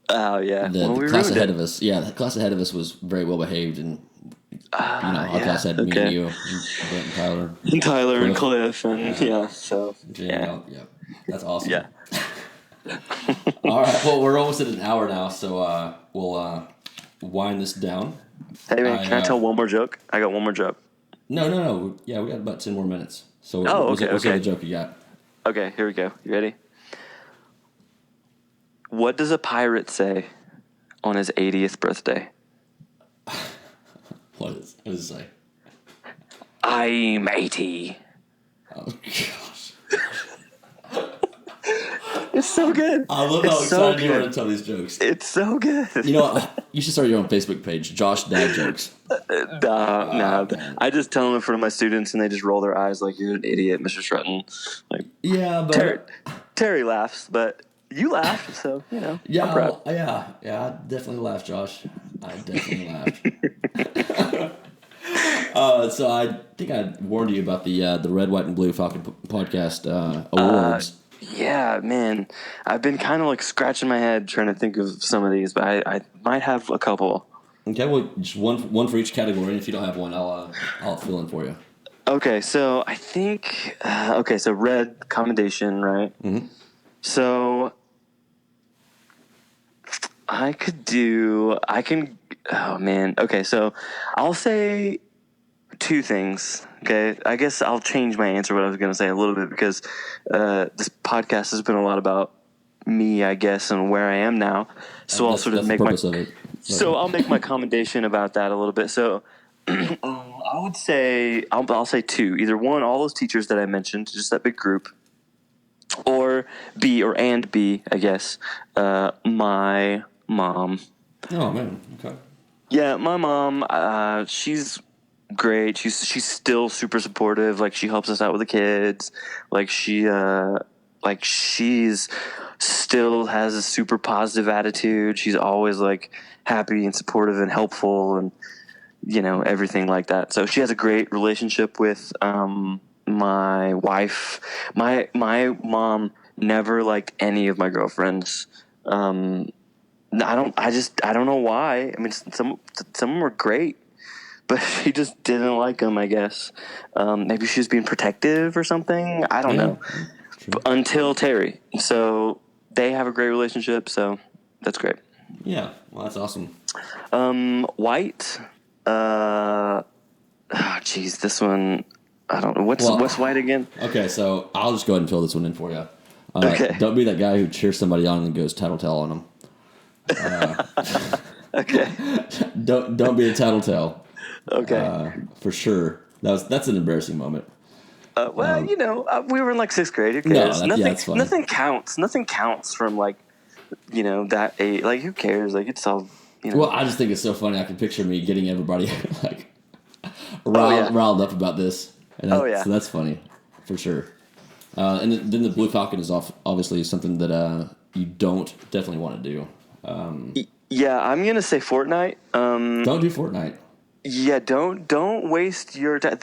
oh yeah, The we class ruined ahead it. of us, the class ahead of us was very well behaved, and our Yeah, class had me and okay. you, and Brent and Tyler, And Tyler and Cliff, Cliff, and so yeah, Danielle. Yeah, that's awesome. yeah. All right, well, we're almost at an hour now, so we'll wind this down. Hey man, can I tell one more joke? I got one more joke. No. Yeah, we got about 10 more minutes. So Oh, what's okay, the other okay. joke you got? Okay, here we go. You ready? What does a pirate say on his 80th birthday? What does it say? I'm 80. Oh, gosh. It's so good. I love It's how so excited you are good. to tell these jokes. It's so good. You know what? You should start your own Facebook page, Josh Dad Jokes. Nah. Man. I just tell them in front of my students, and they just roll their eyes like, "You're an idiot, Mr. Strutton." Like, Yeah, but... Terry laughs, but you laughed, so I'm proud. I definitely laughed, Josh. I definitely laughed. So I think I warned you about the Red, White, and Blue Falcon podcast awards. Yeah, man. I've been kind of like scratching my head trying to think of some of these, but I might have a couple. Okay, well, just one for each category, and if you don't have one, I'll fill in for you. Okay, so I think so red commendation, right? Mm-hmm. So I can. Oh man. Okay, so I'll say two things. Okay, I guess I'll change my answer. What I was going to say a little bit because this podcast has been a lot about me, I guess, and where I am now. So I'll sort of make my. Of it. So I'll make my commendation about that a little bit. So I would say I'll say two. Either one, all those teachers that I mentioned, just that big group, or B I guess, my mom. Oh man, okay. Yeah, my mom. She's great. She's still super supportive. Like she helps us out with the kids. She's still has a super positive attitude. She's always like happy and supportive and helpful and everything like that. So she has a great relationship with my wife. My mom never liked any of my girlfriends. I don't know why. I mean, some of them were great, but she just didn't like them, I guess. Maybe she was being protective or something. I don't know. Until Terry. So they have a great relationship, so that's great. Yeah, well, that's awesome. White. This one, I don't know. What's White again? Okay, so I'll just go ahead and fill this one in for you. Okay. Don't be that guy who cheers somebody on and goes tattletale on them. Okay. Don't be a tattletale. Okay. For sure. That's an embarrassing moment. We were in like sixth grade. Who No, cares? that's fine. Nothing counts. Nothing counts from like, that age. Like, who cares? Like, it's all. Well, I just think it's so funny. I can picture me getting everybody like riled up about this. And so that's funny, for sure. And then the Blue Falcon is obviously something that you don't definitely want to do. Yeah, I'm gonna say Fortnite. Don't do Fortnite. Yeah, don't waste your time.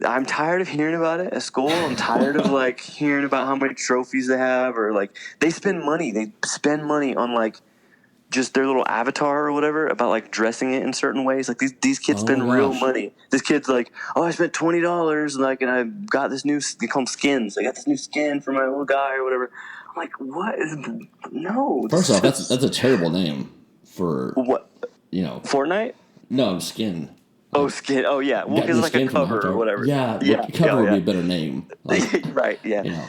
I'm tired of hearing about it at school. I'm tired of like hearing about how many trophies they have, or like they spend money. They spend money on like just their little avatar or whatever, about like dressing it in certain ways. Like these kids spend real money. This kid's like, oh, I spent $20 and I got this new. They call them skins. I got this new skin for my little guy or whatever. I'm like, what is no? First off, that's a terrible name for what? Fortnite? No, skin. Oh, skin. Oh, yeah. Well, because like a cover or whatever. Yeah, cover would be a better name. Like, right, yeah.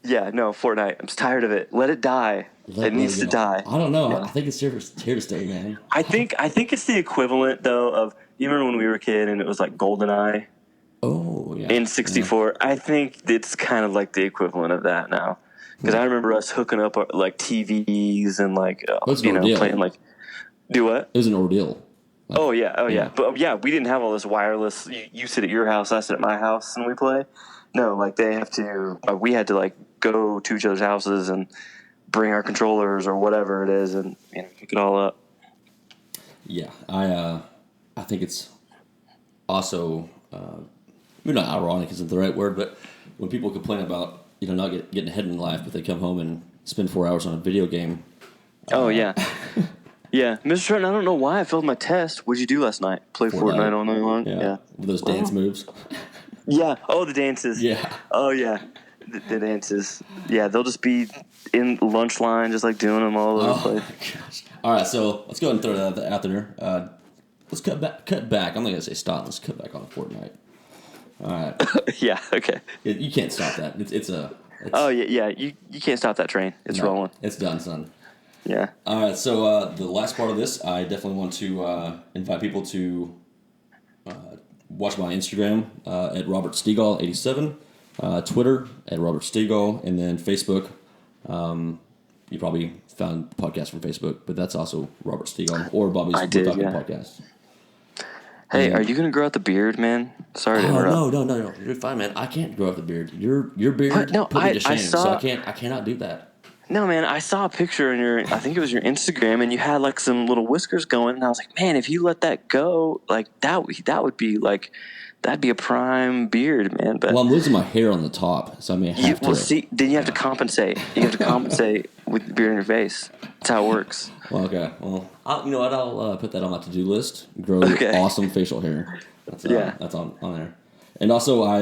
Yeah, no, Fortnite. I'm just tired of it. Let it die. It needs to die. I don't know. Yeah. I think it's here to stay, man. I think it's the equivalent, though, of, you remember when we were a kid and it was like GoldenEye? Oh, yeah. In 64. Yeah. I think it's kind of like the equivalent of that now. Because I remember us hooking up like TVs and like, playing like, do what? It was an ordeal. Like, oh yeah. But we didn't have all this wireless. You sit at your house, I sit at my house, and we play. No, like we had to like go to each other's houses and bring our controllers or whatever it is and pick it all up. Yeah, I I think it's also, maybe not ironic isn't the right word, but when people complain about, not getting ahead in life, but they come home and spend 4 hours on a video game. Oh, yeah. Yeah. Mr. Strutton, I don't know why I failed my test. What'd you do last night? Play Fortnite all night long? Yeah. With those dance moves. Yeah. Oh, the dances. Yeah. Oh, yeah. The dances. Yeah, they'll just be in lunch line, just like doing them all over the place. Gosh. All right, so let's go ahead and throw that out there. Let's cut back. I'm not going to say stop. Let's cut back on Fortnite. All right. Yeah, okay. You can't stop that. It's oh, yeah. You can't stop that train. It's rolling. It's done, son. Yeah. All right, so the last part of this, I definitely want to invite people to watch my Instagram at Robert Stegall 87, Twitter at Robert Stegall, and then Facebook. You probably found the podcast from Facebook, but that's also Robert Stegall or Bobby's Podcast. Hey, are you gonna grow out the beard, man? Sorry to interrupt. No. You're fine, man. I can't grow out the beard. Your beard put me to shame, so I cannot do that. No, man, I saw a picture on I think it was your Instagram, and you had like some little whiskers going, and I was like, man, if you let that go, like that would be like, that'd be a prime beard, man. But I'm losing my hair on the top, so I mean, then you have to compensate. You have to compensate with the beard on your face. That's how it works. Well, okay. Well, I'll put that on my to-do list. Grow awesome facial hair. That's on there. And also, I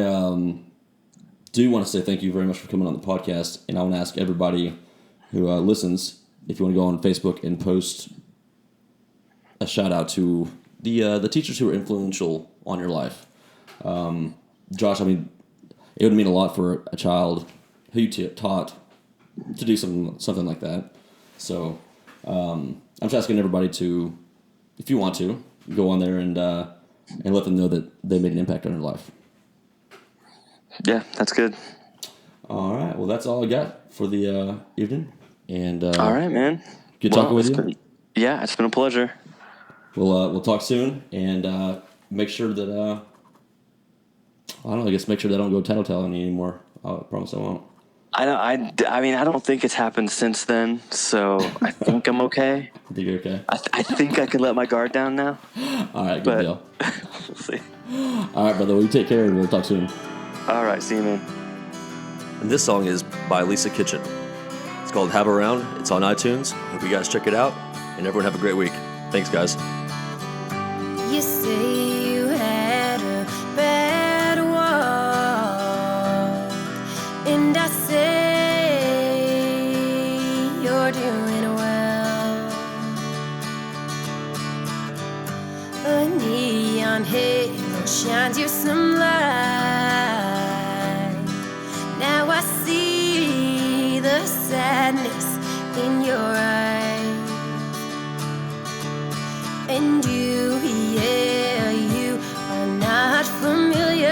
do want to say thank you very much for coming on the podcast, and I want to ask everybody who listens, if you want to go on Facebook and post a shout out to the teachers who were influential on your life. Josh, I mean, it would mean a lot for a child who you taught to do something like that. So I'm just asking everybody to, if you want to, go on there and let them know that they made an impact on your life. Yeah, that's good. All right. Well, that's all I got for the evening. And all right, man. Good talking with you. Yeah, it's been a pleasure. We'll talk soon, and make sure that I don't know. I guess make sure that I don't go tattletale on you anymore. I promise I won't. I mean, I don't think it's happened since then, so I think I'm okay. I think you're okay. I think I can let my guard down now. All right, good deal. We'll see. All right, brother. Well, you take care, and we'll talk soon. All right, see you, man. And this song is by Lisa Kitchen. It's called Have Around. It's on iTunes. Hope you guys check it out, and everyone have a great week. Thanks, guys. You say you had a bad walk, and I say you're doing well. A neon halo shines you some light. Now I see the sadness in your eyes. And you are not familiar,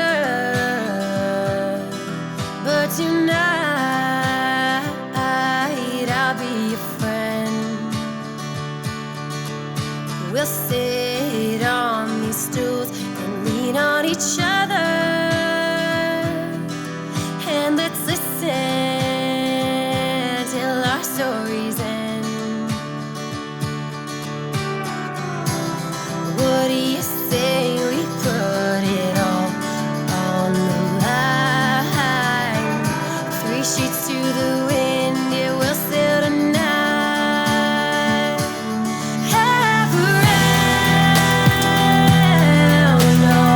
but tonight I'll be your friend. We'll sit on these stools and lean on each other, and let's listen till our stories end. What do you say we put it all on the line? 3 sheets to the wind, it will sail tonight. Have around on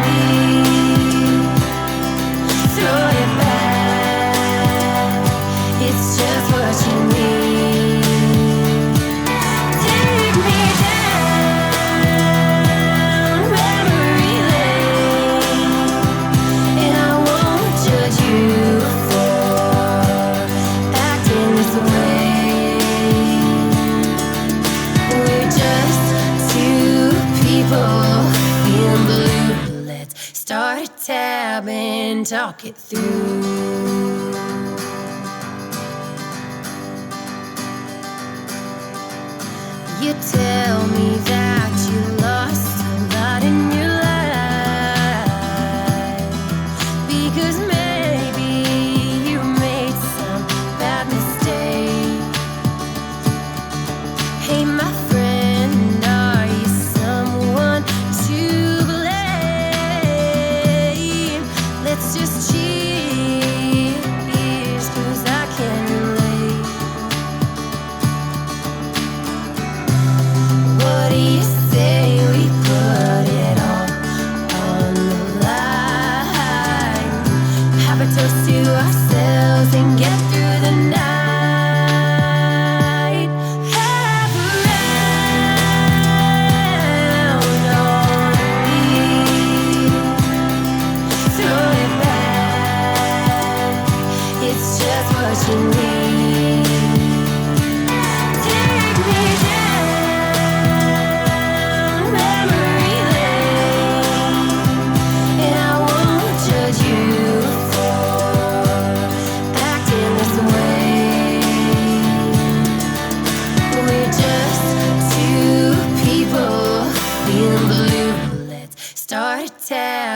me, throw it back, it's just what you need. Take me down memory lane, and I won't judge you for acting this way. We're just 2 people feeling blue. Let's start a tab and talk it through. You tell me that you lost a lot in your life, because maybe you made some bad mistake. Hey, my friend, are you someone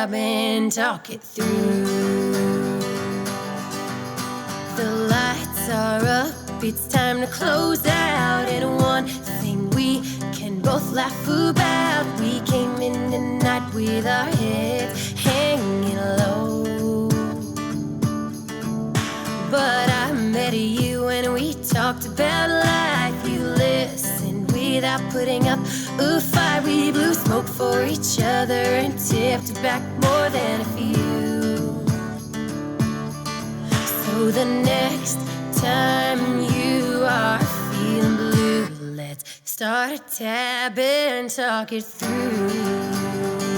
tab and talk it through. The lights are up, it's time to close out. And one thing we can both laugh about, we came in tonight with our heads hanging low. But I met you and we talked about life. You listened without putting up a fight. We blew smoke for each other and tipped back more than a few. So the next time you are feeling blue, let's start a tab and talk it through.